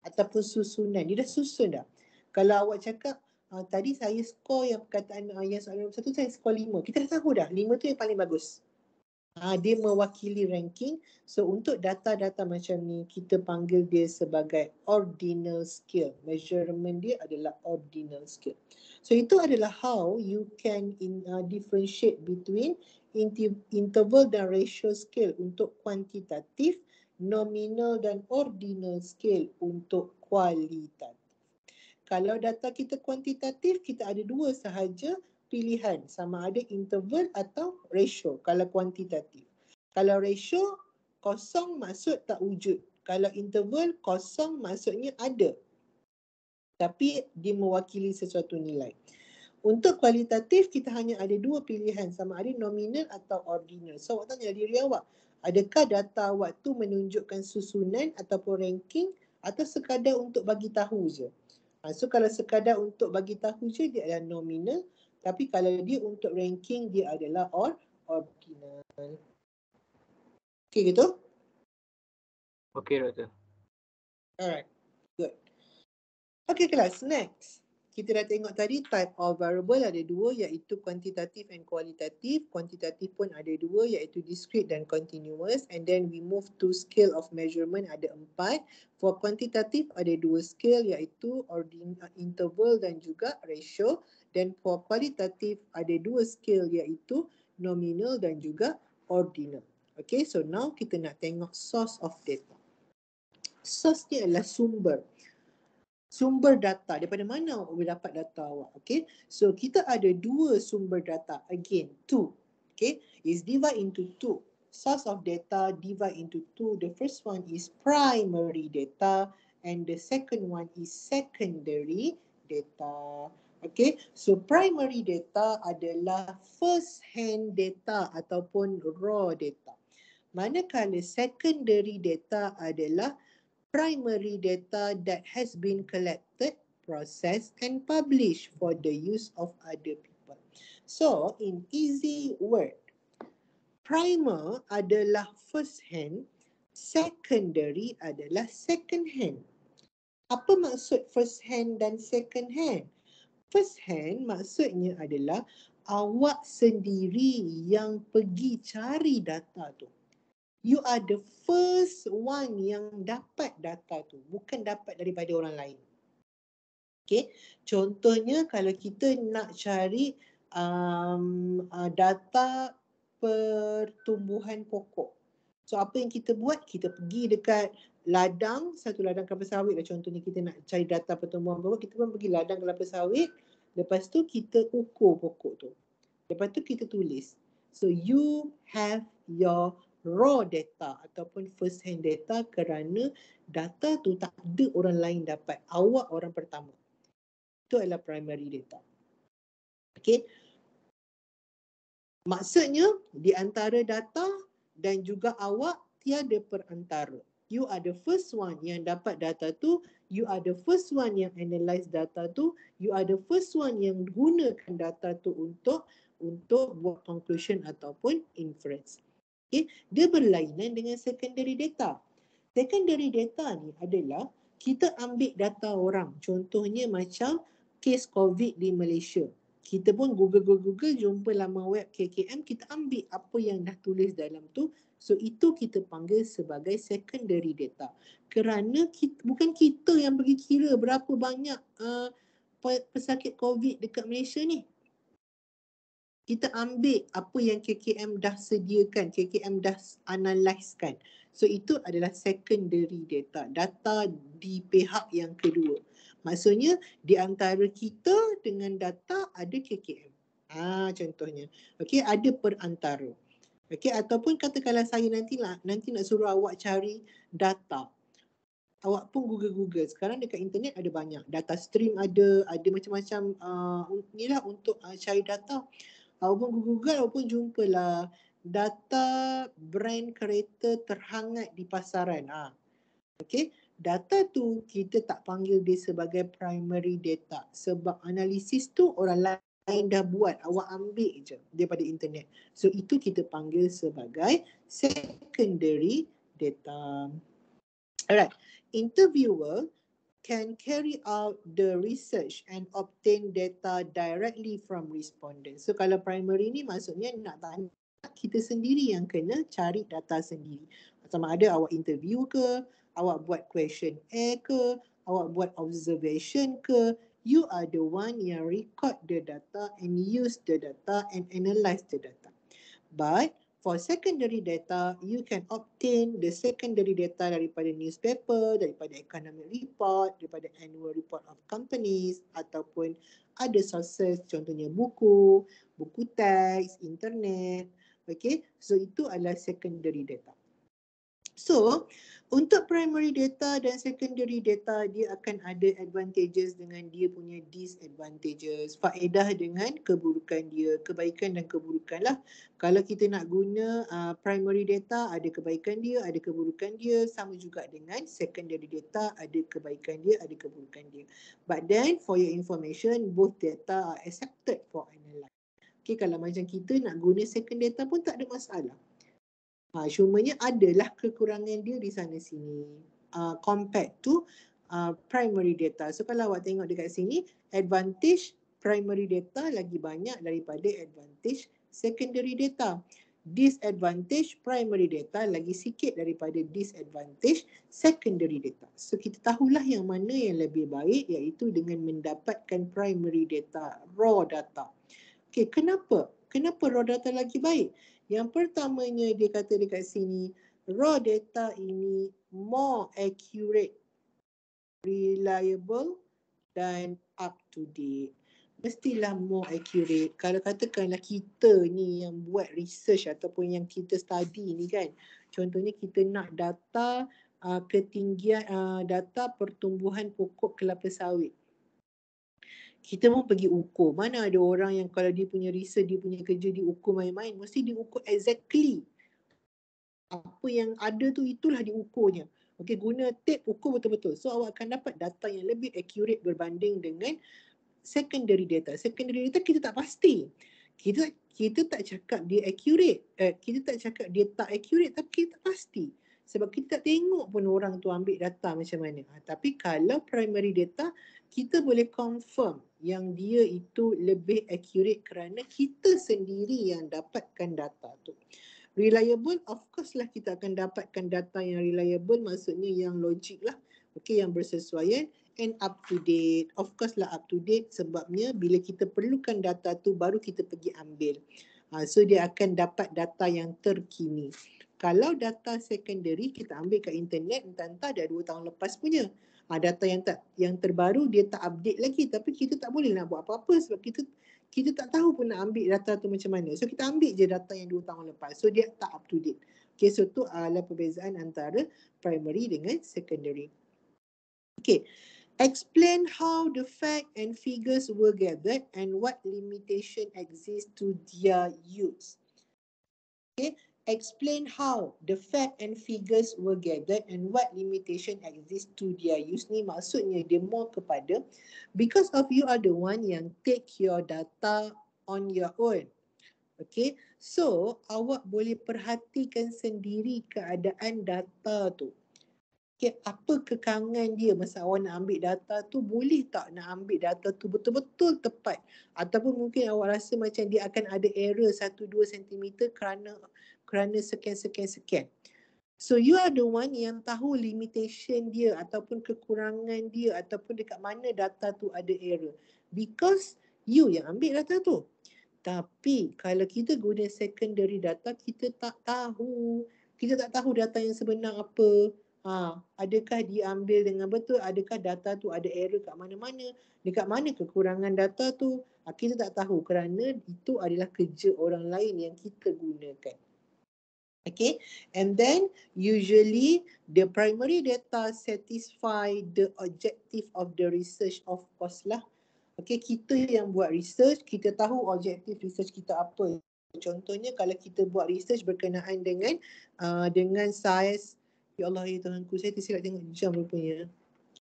ataupun susunan. Dia dah susun dah. Kalau awak cakap, tadi saya skor yang perkataan yang soalan nombor 1 saya skor 5. Kita dah tahu dah 5 tu yang paling bagus. Dia mewakili ranking. So untuk data-data macam ni, kita panggil dia sebagai ordinal scale. Measurement dia adalah ordinal scale. So itu adalah how you can differentiate between interval dan ratio scale untuk kuantitatif, nominal dan ordinal scale untuk kualitatif. Kalau data kita kuantitatif, kita ada 2 sahaja pilihan, sama ada interval atau ratio kalau kuantitatif. Kalau ratio, kosong maksud tak wujud. Kalau interval, kosong maksudnya ada. Tapi dia mewakili sesuatu nilai. Untuk kualitatif, kita hanya ada 2 pilihan, sama ada nominal atau ordinal. So awak tanya diri awak, adakah data awak tu menunjukkan susunan ataupun ranking atau sekadar untuk bagi tahu je? So kalau sekadar untuk bagi tahu je, dia adalah nominal. Tapi kalau dia untuk ranking, dia adalah ordinal. Okay gitu? Okay, doktor. Alright, good. Okay kelas, next. Kita dah tengok tadi type of variable ada 2, iaitu kuantitatif and kualitatif. Kuantitatif pun ada 2, iaitu discrete dan continuous. And then we move to scale of measurement, ada 4. For kuantitatif ada 2 scale, iaitu interval dan juga ratio. Dan for kualitatif ada 2 scale, iaitu nominal dan juga ordinal. Okay, so now kita nak tengok source of data. Source ni adalah sumber data. Daripada mana awak boleh dapat data awak? Okay, so kita ada 2 sumber data. Again, 2. Okay, is divide into 2. Source of data divide into 2. The first one is primary data and the second one is secondary data. Okay, so primary data adalah first hand data ataupun raw data. Manakala secondary data adalah primary data that has been collected, processed and published for the use of other people. So in easy word, primer adalah first hand, secondary adalah second hand. Apa maksud first hand dan second hand? First hand maksudnya adalah awak sendiri yang pergi cari data tu. You are the first one yang dapat data tu, bukan dapat daripada orang lain. Okay, contohnya kalau kita nak cari data pertumbuhan pokok. So apa yang kita buat? Kita pergi dekat ladang, satu ladang kelapa sawit lah contohnya, kita nak cari data pertumbuhan pokok, kita pun pergi ladang kelapa sawit, lepas tu kita ukur pokok tu. Lepas tu kita tulis. So you have your raw data ataupun first hand data kerana data tu tak ada orang lain dapat. Awak orang pertama. Itu adalah primary data. Okay. Maksudnya di antara data dan juga awak tiada perantara. You are the first one yang dapat data tu. You are the first one yang analyse data tu. You are the first one yang gunakan data tu untuk buat conclusion ataupun inference. Okay. Dia berlainan dengan secondary data. Secondary data ni adalah kita ambil data orang. Contohnya macam kes COVID di Malaysia. Kita pun Google jumpa laman web KKM, kita ambil apa yang dah tulis dalam tu. So itu kita panggil sebagai secondary data. Kerana bukan kita yang pergi kira berapa banyak pesakit COVID dekat Malaysia ni. Kita ambil apa yang KKM dah sediakan, KKM dah analysekan. So itu adalah secondary data, data di pihak yang kedua. Maksudnya di antara kita dengan data ada KKM. Contohnya. Okey, ada perantara. Okey, ataupun katakanlah saya nanti nak suruh awak cari data. Awak pun Google. Sekarang dekat internet ada banyak. Data stream ada macam-macam inilah untuk cari data. Awak pun Google, awak pun jumpalah data brand kereta terhangat di pasaran. Okay, data tu kita tak panggil dia sebagai primary data sebab analisis tu orang lain dah buat, awak ambil je daripada internet. So itu kita panggil sebagai secondary data. Alright, interviewer can carry out the research and obtain data directly from respondents. So kalau primary ni maksudnya nak tak nak kita sendiri yang kena cari data sendiri. Sama ada awak interview ke, awak buat questionnaire ke, awak buat observation ke, you are the one yang record the data and use the data and analyze the data. But for secondary data, you can obtain the secondary data daripada newspaper, daripada economic report, daripada annual report of companies ataupun ada sources, contohnya buku teks, internet. Okay, so itu adalah secondary data. So, untuk primary data dan secondary data, dia akan ada advantages dengan dia punya disadvantages, faedah dengan keburukan dia, kebaikan dan keburukan lah. Kalau kita nak guna primary data, ada kebaikan dia, ada keburukan dia, sama juga dengan secondary data, ada kebaikan dia, ada keburukan dia. But then, for your information, both data are accepted for analysis. Okay, kalau macam kita nak guna second data pun tak ada masalah. Cumanya adalah kekurangan dia di sana sini compared to primary data. So kalau awak tengok dekat sini, advantage primary data lagi banyak daripada advantage secondary data. Disadvantage primary data lagi sikit daripada disadvantage secondary data. So kita tahulah yang mana yang lebih baik, iaitu dengan mendapatkan primary data, raw data. Okay, kenapa? Kenapa raw data lagi baik? Yang pertamanya dia kata dekat sini, raw data ini more accurate, reliable dan up to date. Mestilah more accurate. Kalau katakanlah kita ni yang buat research ataupun yang kita study ni kan, contohnya kita nak data ketinggian data pertumbuhan pokok kelapa sawit. Kita pun pergi ukur. Mana ada orang yang kalau dia punya research, dia punya kerja, dia ukur main-main. Mesti dia ukur exactly. Apa yang ada tu, itulah diukurnya. Okay, guna tape ukur betul-betul. So awak akan dapat data yang lebih accurate berbanding dengan secondary data. Secondary data kita tak pasti. Kita tak cakap dia accurate. Kita tak cakap dia tak accurate, tapi kita tak pasti. Sebab kita tak tengok pun orang tu ambil data macam mana. Tapi kalau primary data, kita boleh confirm yang dia itu lebih accurate kerana kita sendiri yang dapatkan data tu. Reliable, of course lah kita akan dapatkan data yang reliable, maksudnya yang logik lah. Okay, yang bersesuaian and up to date. Of course lah up to date sebabnya bila kita perlukan data tu baru kita pergi ambil. So dia akan dapat data yang terkini. Kalau data secondary kita ambil kat internet, entah-entah dah 2 tahun lepas punya. Data yang terbaru dia tak update lagi, tapi kita tak boleh nak buat apa-apa sebab kita tak tahu pun nak ambil data tu macam mana. So kita ambil je data yang 2 tahun lepas. So dia tak up to date. Okay, so tu adalah perbezaan antara primary dengan secondary. Okay, explain how the fact and figures were gathered and what limitation exists to their use. Okay, explain how the fact and figures were gathered and what limitation exists to their use ni maksudnya dia more kepada because of you are the one yang take your data on your own. Okay, so awak boleh perhatikan sendiri keadaan data tu. Okay, apa kekangan dia masa awak nak ambil data tu, boleh tak nak ambil data tu betul-betul tepat, ataupun mungkin awak rasa macam dia akan ada error 1-2 cm kerana sekian. So you are the one yang tahu limitation dia ataupun kekurangan dia ataupun dekat mana data tu ada error, because you yang ambil data tu. Tapi kalau kita guna secondary data, kita tak tahu data yang sebenar apa. Adakah diambil dengan betul, adakah data tu ada error kat mana-mana, dekat mana kekurangan data tu, kita tak tahu kerana itu adalah kerja orang lain yang kita gunakan. Okay, and then usually the primary data satisfy the objective of the research, of course lah. Okay, kita yang buat research, kita tahu objektif research kita apa. Contohnya kalau kita buat research berkenaan dengan saiz, ya Allah ya Tuhanku, saya tersilap tengok jam rupanya.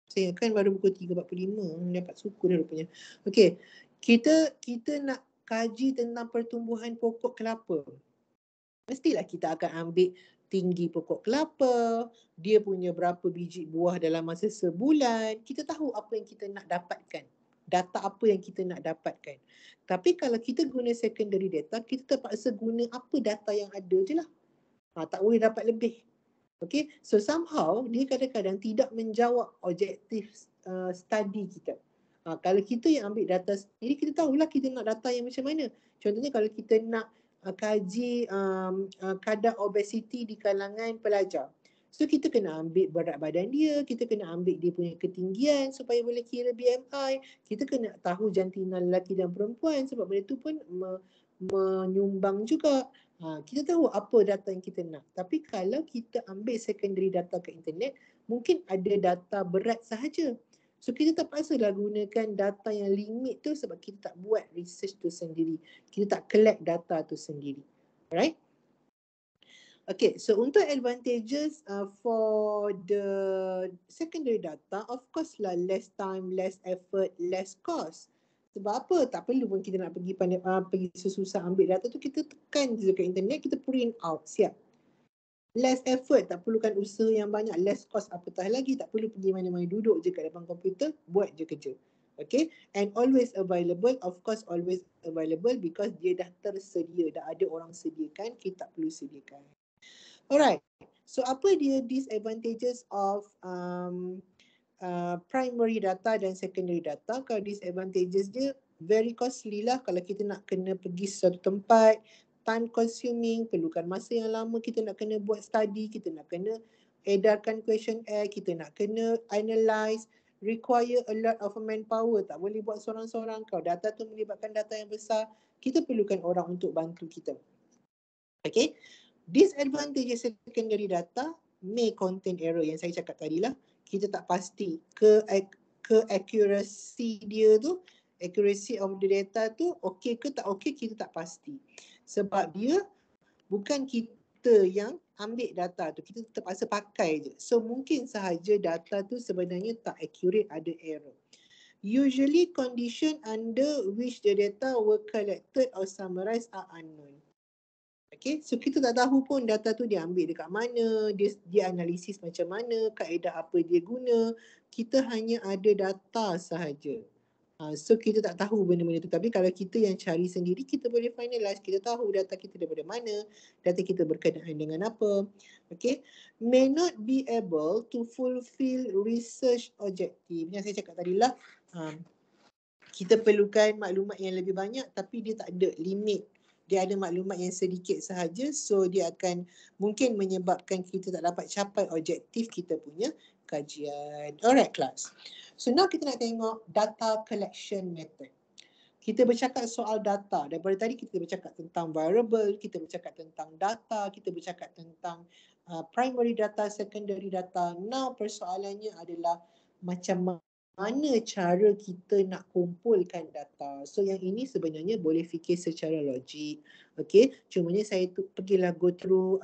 Saya kan baru pukul 3.45, dapat suku dah rupanya. Okay, kita nak kaji tentang pertumbuhan pokok kelapa. Mestilah kita akan ambil tinggi pokok kelapa, dia punya berapa biji buah dalam masa sebulan. Kita tahu apa yang kita nak dapatkan. Data apa yang kita nak dapatkan. Tapi kalau kita guna secondary data, kita terpaksa guna apa data yang ada je lah. Tak boleh dapat lebih. Okay, so somehow dia kadang-kadang tidak menjawab objektif study kita. Kalau kita yang ambil data sendiri, kita tahulah kita nak data yang macam mana. Contohnya kalau kita nak kaji kadar obesity di kalangan pelajar. So kita kena ambil berat badan dia, kita kena ambil dia punya ketinggian supaya boleh kira BMI. Kita kena tahu jantina lelaki dan perempuan sebab benda tu pun menyumbang juga. Kita tahu apa data yang kita nak. Tapi kalau kita ambil secondary data ke internet, mungkin ada data berat sahaja. So kita terpaksalah gunakan data yang limit tu sebab kita tak buat research tu sendiri. Kita tak collect data tu sendiri. Alright? Okay, so untuk advantages for the secondary data, of course lah less time, less effort, less cost. Sebab apa? Tak perlu pun kita nak pergi susah ambil data tu, kita tekan je kat internet, kita print out, siap. Less effort, tak perlukan usaha yang banyak, less cost apatah lagi, tak perlu pergi mana-mana, duduk je kat depan komputer, buat je kerja. Okay, and always available, of course always available because dia dah tersedia, dah ada orang sediakan, kita tak perlu sediakan. Alright, so apa dia disadvantages of primary data dan secondary data? Kalau disadvantages dia very costly lah kalau kita nak kena pergi suatu tempat, time consuming, perlukan masa yang lama, kita nak kena buat study, kita nak kena edarkan questionnaire, kita nak kena analyse, require a lot of manpower, tak boleh buat seorang-seorang. Kalau data tu melibatkan data yang besar, kita perlukan orang untuk bantu kita. Okay, disadvantages secondary data may contain error yang saya cakap tadi lah. Kita tak pasti ke accuracy dia tu, accuracy of the data tu okey ke tak okey, kita tak pasti. Sebab dia bukan kita yang ambil data tu, kita terpaksa pakai je. So mungkin sahaja data tu sebenarnya tak accurate, ada error. Usually condition under which the data were collected or summarized are unknown. Okay, so kita tak tahu pun data tu dia ambil dekat mana, dia analisis macam mana, kaedah apa dia guna. Kita hanya ada data sahaja. So kita tak tahu benda-benda tu. Tapi kalau kita yang cari sendiri, kita boleh finalize. Kita tahu data kita daripada mana, data kita berkenaan dengan apa. Okay, may not be able to fulfill research objective. Yang saya cakap tadi lah, kita perlukan maklumat yang lebih banyak tapi dia tak ada limit. Dia ada maklumat yang sedikit sahaja, so dia akan mungkin menyebabkan kita tak dapat capai objektif kita punya kajian. Alright class. So now kita nak tengok data collection method. Kita bercakap soal data. Daripada tadi kita bercakap tentang variable, kita bercakap tentang data, kita bercakap tentang primary data, secondary data. Now persoalannya adalah macam mana cara kita nak kumpulkan data. So yang ini sebenarnya boleh fikir secara logik. Okay, cumanya saya tu pergilah go through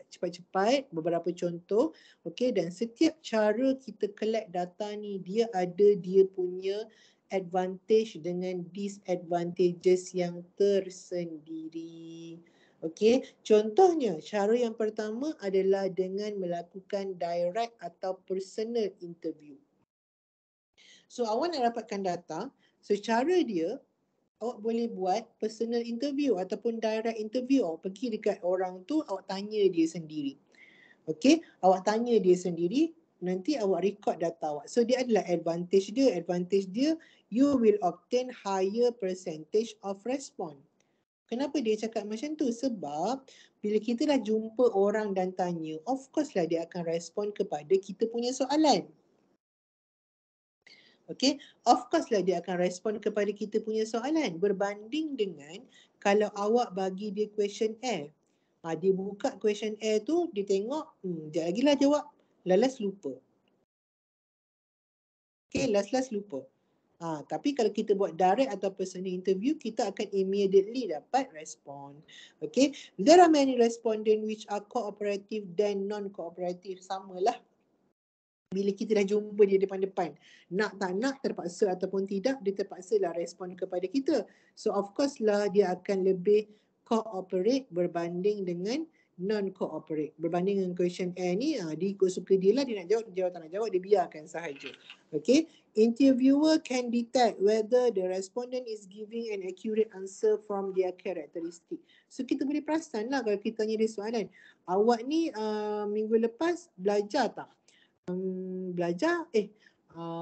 cepat-cepat beberapa contoh. Okay, dan setiap cara kita collect data ni, dia ada dia punya advantage dengan disadvantages yang tersendiri. Okay, contohnya cara yang pertama adalah dengan melakukan direct atau personal interview. So awak nak dapatkan data, secara dia awak boleh buat personal interview ataupun direct interview. Awak pergi dekat orang tu, awak tanya dia sendiri. Okay, awak tanya dia sendiri, nanti awak record data awak. So dia adalah advantage dia. Advantage dia, you will obtain higher percentage of response. Kenapa dia cakap macam tu? Sebab bila kita dah jumpa orang dan tanya, of course lah dia akan respon kepada kita punya soalan. Okay, of course lah dia akan respon kepada kita punya soalan berbanding dengan kalau awak bagi dia questionnaire. Dia buka questionnaire tu, dia tengok, sekejap lagi lah jawab, last lupa. Okay, last lupa. Tapi kalau kita buat direct atau personal interview, kita akan immediately dapat respon. Okay. There are many respondents which are cooperative dan non-cooperative. Samalah. Bila kita dah jumpa dia depan-depan, nak tak nak, terpaksa ataupun tidak, dia terpaksalah respon kepada kita. So of course lah dia akan lebih cooperate berbanding dengan non-cooperate. Berbanding dengan questionnaire ni, dia ikut suka dia lah, dia nak jawab, tak nak jawab, dia biarkan sahaja. Okay. Interviewer can detect whether the respondent is giving an accurate answer from their characteristic. So kita boleh perasan lah kalau kita tanya dia soalan, awak ni minggu lepas belajar tak? Belajar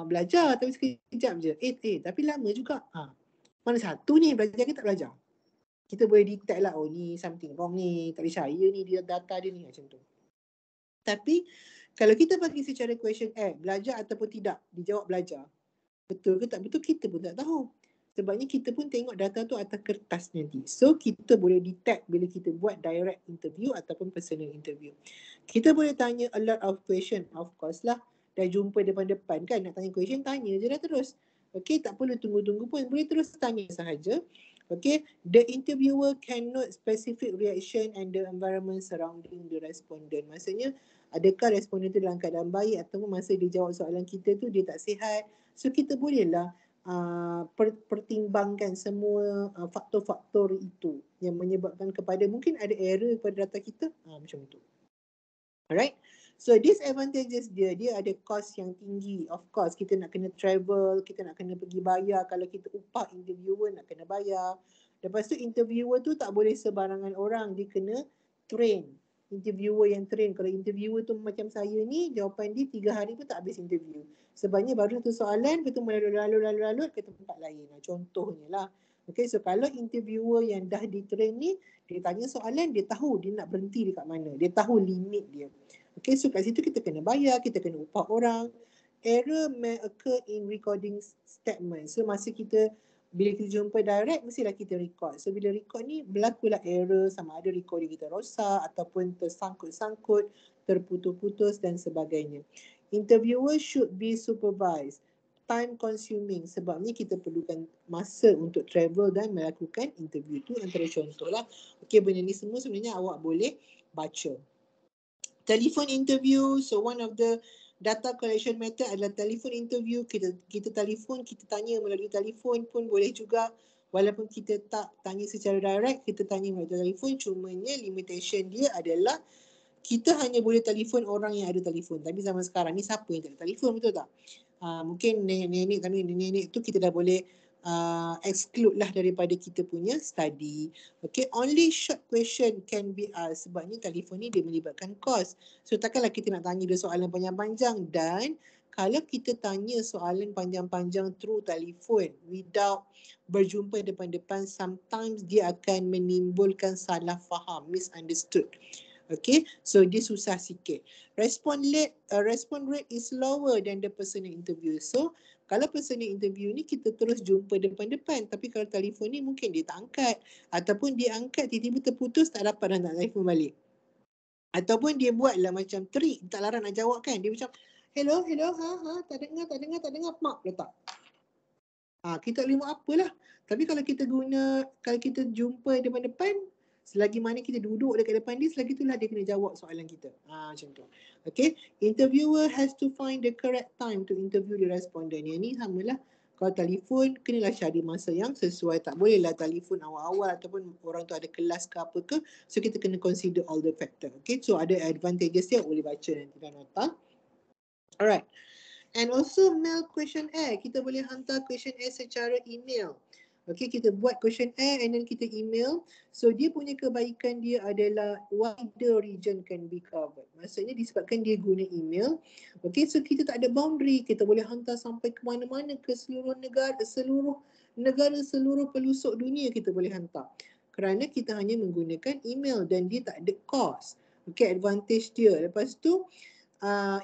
belajar tapi sekejap je. Tapi lama juga. Mana satu ni, belajar ke tak belajar? Kita boleh detect lah, oh ni something wrong ni, tak percaya ni dia data dia ni, macam tu. Tapi kalau kita bagi secara questionnaire, belajar ataupun tidak, dijawab belajar, betul ke tak betul, kita pun tak tahu. Sebabnya kita pun tengok data tu atas kertas nanti. So kita boleh detect bila kita buat direct interview ataupun personal interview. Kita boleh tanya a lot of question, of course lah. Dah jumpa depan-depan kan, nak tanya question, tanya je dah terus. Okay, tak perlu tunggu-tunggu pun, boleh terus tanya sahaja. Okay, the interviewer can note specific reaction and the environment surrounding the respondent. Maksudnya, adakah responden tu dalam keadaan baik ataupun masa dia jawab soalan kita tu dia tak sihat. So kita bolehlah pertimbangkan semua faktor-faktor itu yang menyebabkan kepada mungkin ada error pada data kita, macam tu. Alright. So disadvantages dia ada cost yang tinggi. Of course kita nak kena travel, kita nak kena pergi bayar. Kalau kita upah interviewer nak kena bayar. Lepas tu interviewer tu tak boleh sebarangan orang, dia kena train. Interviewer yang train. Kalau interviewer tu macam saya ni, jawapan dia 3 hari pun tak habis interview. Sebabnya baru tu soalan, kita lalu-lalu ke tempat lain. Contohnya lah. Okay, so kalau interviewer yang dah di-train ni, dia tanya soalan, dia tahu dia nak berhenti dekat mana. Dia tahu limit dia. Okay, so kat situ kita kena bayar, kita kena upah orang. Error may occur in recording statement. So masa kita, bila kita jumpa direct, mestilah kita record. So bila record ni, berlakulah error, sama ada recording kita rosak ataupun tersangkut-sangkut, terputus-putus dan sebagainya. Interviewer should be supervised. Time consuming, sebabnya kita perlukan masa untuk travel dan melakukan interview tu, antara contoh lah. Okay, benda ni semua sebenarnya awak boleh baca. Telephone interview, so one of the data collection method adalah telephone interview. Kita telefon, kita tanya melalui telefon pun boleh juga. Walaupun kita tak tanya secara direct, kita tanya melalui telefon. Cumanya limitation dia adalah kita hanya boleh telefon orang yang ada telefon. Tapi zaman sekarang ni siapa yang tak ada telefon, betul tak? Mungkin nenek-nenek tu kita dah boleh exclude lah daripada kita punya study. Okay, only short question can be asked. Sebabnya telefon ni dia melibatkan cost. So takkanlah kita nak tanya dia soalan panjang-panjang. Dan kalau kita tanya soalan panjang-panjang through telefon without berjumpa depan-depan, sometimes dia akan menimbulkan salah faham, misunderstood. Okay, so dia susah sikit. Respond rate is lower than the personal interview. So kalau personal interview ni kita terus jumpa depan-depan, tapi kalau telefon ni mungkin dia tak angkat, ataupun dia angkat tiba-tiba terputus, tak dapat nak telefon balik. Ataupun dia buatlah macam trik, tak larang nak jawab kan. Dia macam hello, tak dengar, mak letak. Kita tak boleh buat apalah. Tapi kalau kita jumpa depan-depan, selagi mana kita duduk dekat depan dia, selagi itulah dia kena jawab soalan kita. Macam tu. Okay. Interviewer has to find the correct time to interview the respondent. Yang ni samalah. Kalau telefon, kenalah cari masa yang sesuai. Tak bolehlah telefon awal-awal ataupun orang tu ada kelas ke apa ke. So kita kena consider all the factor. Okay. So ada advantages dia, boleh baca nanti dan nota. Alright. And also mail questionnaire. Kita boleh hantar questionnaire secara email. Okay, kita buat questionnaire and then kita email. So dia punya kebaikan dia adalah wider region can be covered. Maksudnya disebabkan dia guna email. Okay, so kita tak ada boundary. Kita boleh hantar sampai ke mana-mana, ke seluruh negara, seluruh pelosok dunia kita boleh hantar. Kerana kita hanya menggunakan email dan dia tak ada cost. Okay, advantage dia. Lepas tu,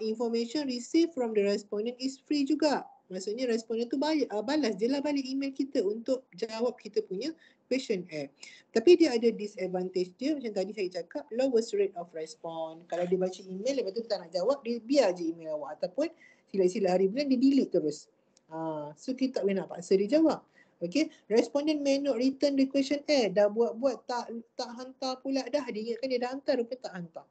information received from the respondent is free juga. Maksudnya respondent tu balas je lah balik email kita untuk jawab kita punya questionnaire. Tapi dia ada disadvantage dia, macam tadi saya cakap, lowest rate of response. Kalau dia baca email, lepas tu tak nak jawab, dia biar je email awak. Ataupun sila-sila hari bulan dia delete terus. So kita tak boleh nak paksa dia jawab. Okay, respondent may not return the questionnaire. Dah buat-buat tak hantar pula dah. Dia ingatkan dia dah hantar, rupanya tak hantar.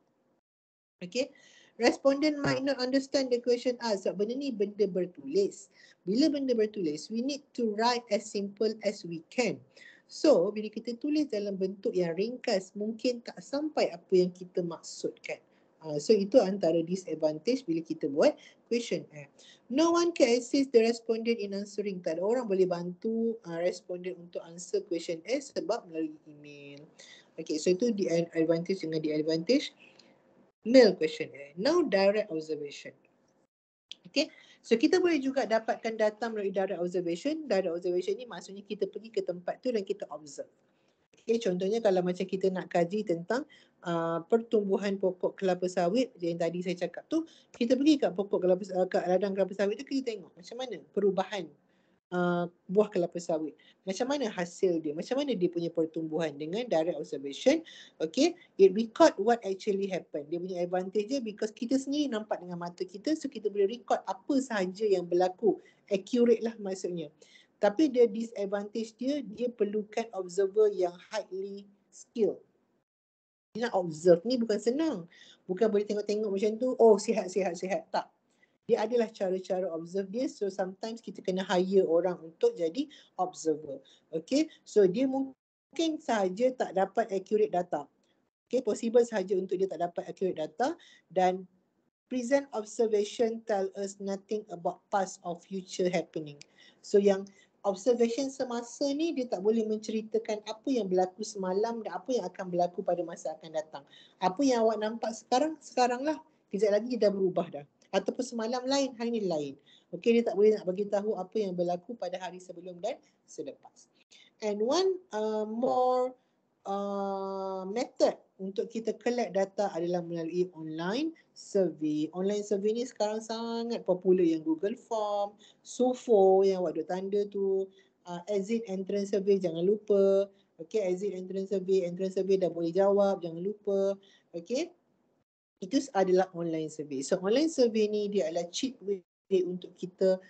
Okay, respondent might not understand the question asked. Sebab benda ni benda bertulis. Bila benda bertulis, we need to write as simple as we can. So, bila kita tulis dalam bentuk yang ringkas, mungkin tak sampai apa yang kita maksudkan. So, itu antara disadvantage bila kita buat questionnaire. No one can assist the respondent in answering. Tak ada orang boleh bantu respondent untuk answer questionnaire sebab melalui email. Okay, so itu the advantage dengan the advantage mail questionnaire. Now direct observation. Okay, so kita boleh juga dapatkan data melalui direct observation. Direct observation ni maksudnya kita pergi ke tempat tu dan kita observe. Okay, contohnya kalau macam kita nak kaji tentang pertumbuhan pokok kelapa sawit yang tadi saya cakap tu, kita pergi kat pokok kelapa, kat ladang kelapa sawit tu, kita tengok macam mana perubahan buah kelapa sawit. Macam mana hasil dia, macam mana dia punya pertumbuhan dengan direct observation. Okay, it record what actually happened. Dia punya advantage dia because kita sendiri nampak dengan mata kita, so kita boleh record apa sahaja yang berlaku. Accurate lah maksudnya. Tapi dia disadvantage dia perlukan observer yang highly skilled. Dia nak observe ni bukan senang. Bukan boleh tengok-tengok macam tu, oh sihat. Tak. Dia adalah cara-cara observe dia. So sometimes kita kena hire orang untuk jadi observer. Okay. So dia mungkin sahaja tak dapat accurate data. Okay. Possible sahaja untuk dia tak dapat accurate data. Dan present observation tell us nothing about past or future happening. So yang observation semasa ni dia tak boleh menceritakan apa yang berlaku semalam dan apa yang akan berlaku pada masa akan datang. Apa yang awak nampak sekarang lah. Kejap lagi dia dah berubah dah. Ataupun semalam lain, hari ni lain. Okey, dia tak boleh nak bagi tahu apa yang berlaku pada hari sebelum dan selepas. And one more method untuk kita collect data adalah melalui online survey. Online survey ni sekarang sangat popular, yang Google Form, SUFO yang awak duk tanda tu, exit entrance survey jangan lupa. Okay, exit entrance survey dah boleh jawab, jangan lupa. Okay, itu adalah online survey. So online survey ni dia adalah cheap way untuk kita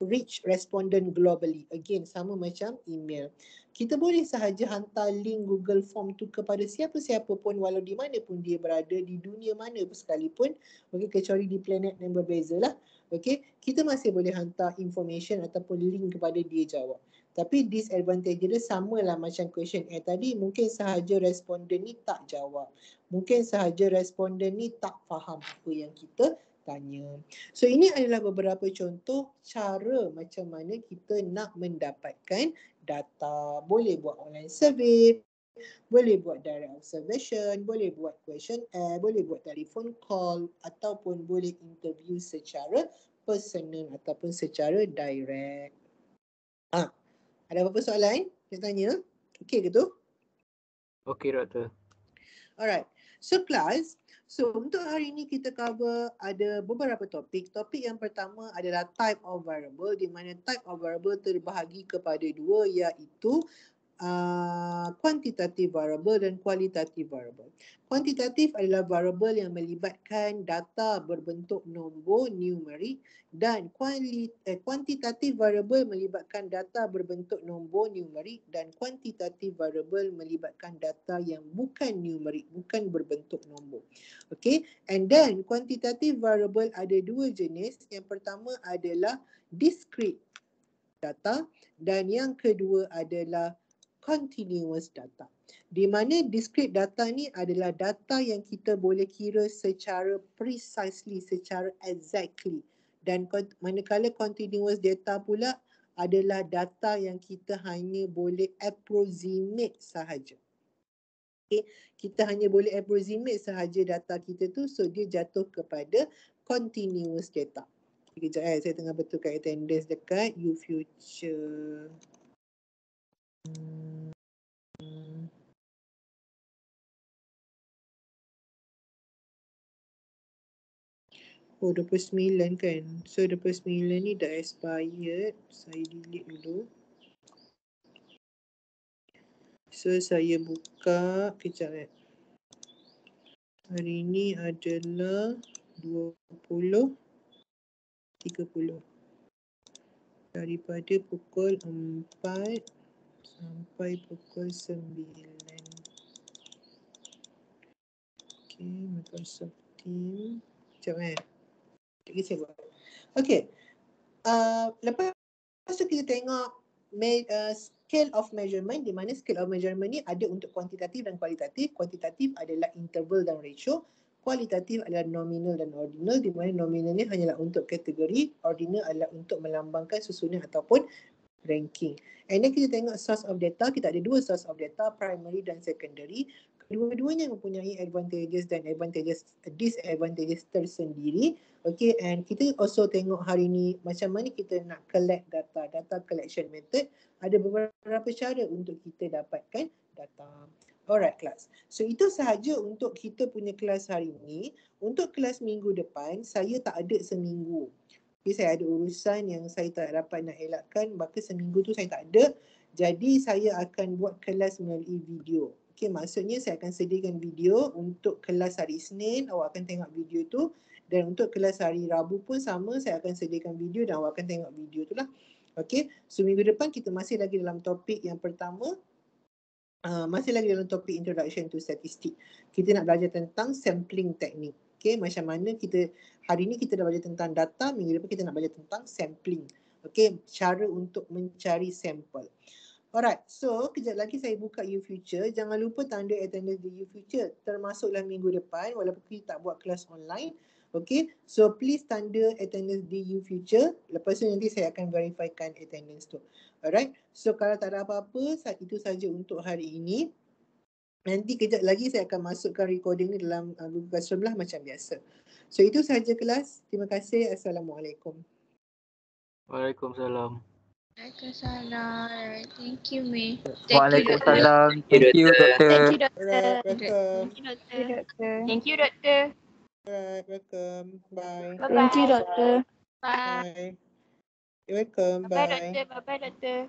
reach respondent globally. Again, sama macam email. Kita boleh sahaja hantar link Google Form tu kepada siapa-siapa pun, walau di mana pun dia berada, di dunia mana pun sekalipun. Okay, kecuali di planet yang berbeza lah. Okay, kita masih boleh hantar information ataupun link kepada dia jawab. Tapi disadvantage dia sama lah macam questionnaire tadi. Mungkin sahaja responden ni tak jawab. Mungkin sahaja responden ni tak faham apa yang kita tanya. So ini adalah beberapa contoh cara macam mana kita nak mendapatkan data. Boleh buat online survey, boleh buat direct observation, boleh buat questionnaire, boleh buat telefon call ataupun boleh interview secara personal ataupun secara direct. Ada apa-apa soalan nak tanya? Okey ke tu? Okey, Doktor. Alright. So class, so untuk hari ini kita cover ada beberapa topik. Topik yang pertama adalah type of variable, di mana type of variable terbahagi kepada dua, iaitu quantitative variable dan qualitative variable. Kuantitatif adalah variable yang melibatkan data berbentuk nombor numerik, dan quantitative variable melibatkan data berbentuk nombor numerik, dan quantitative variable melibatkan data yang bukan numerik, bukan berbentuk nombor. Okay, and then quantitative variable ada dua jenis. Yang pertama adalah discrete data dan yang kedua adalah continuous data. Di mana discrete data ni adalah data yang kita boleh kira secara precisely, secara exactly. Dan manakala continuous data pula adalah data yang kita hanya boleh approximate sahaja. Okay, kita hanya boleh approximate sahaja data kita tu, so dia jatuh kepada continuous data. Sekejap saya tengah betulkan attendance dekat UFuture. Oh, 29 kan. So 29 ni dah expired. Saya delete dulu. So saya buka kejap. Hari ni adalah 20, 30. daripada pukul 4 sampai pukul 9. Okay, Microsoft Team. Sekejap lagi saya buat. Okay. Lepas tu kita tengok scale of measurement, di mana scale of measurement ni ada untuk kuantitatif dan kualitatif. Kuantitatif adalah interval dan ratio. Kualitatif adalah nominal dan ordinal, di mana nominal ni hanyalah untuk kategori, ordinal adalah untuk melambangkan susunan ataupun ranking. And then kita tengok source of data, kita ada dua source of data, primary dan secondary. Kedua-duanya mempunyai advantages dan disadvantages tersendiri. Okay, and kita also tengok hari ni macam mana kita nak collect data collection method. Ada beberapa cara untuk kita dapatkan data. Alright class. So itu sahaja untuk kita punya kelas hari ini. Untuk kelas minggu depan, saya tak ada seminggu. Okay, saya ada urusan yang saya tak dapat nak elakkan, maka seminggu tu saya tak ada. Jadi saya akan buat kelas melalui video. Okay, maksudnya saya akan sediakan video untuk kelas hari Isnin, awak akan tengok video tu. Dan untuk kelas hari Rabu pun sama, saya akan sediakan video dan awak akan tengok video tu lah. Okay, so minggu depan kita masih lagi dalam topik yang pertama. Masih lagi dalam topik Introduction to Statistics. Kita nak belajar tentang sampling technique. Okay, macam mana kita, hari ni kita dah belajar tentang data, minggu depan kita nak belajar tentang sampling. Okay, cara untuk mencari sampel. Alright, so kejap lagi saya buka YouFuture. Jangan lupa tanda attendance di YouFuture. Termasuklah minggu depan walaupun kita tak buat kelas online. Okay, so please tanda attendance di YouFuture. Lepas tu nanti saya akan verifikan attendance tu. Alright, so kalau tak ada apa-apa, itu saja untuk hari ini. Nanti kejap lagi saya akan masukkan recording ni dalam Google Classroom lah macam biasa. So itu sahaja kelas. Terima kasih. Assalamualaikum. Waalaikumsalam. Waalaikumsalam. Thank you, May. Waalaikumsalam. Thank you, Doktor. Thank you, Doktor. Alright, welcome. Thank you, Doktor. Thank you, Doktor. Alright, welcome. Bye. Bye-bye. Thank you, Doktor. Bye. Bye. You're welcome. Bye-bye, Bye. Doktor. Bye-bye, Doktor.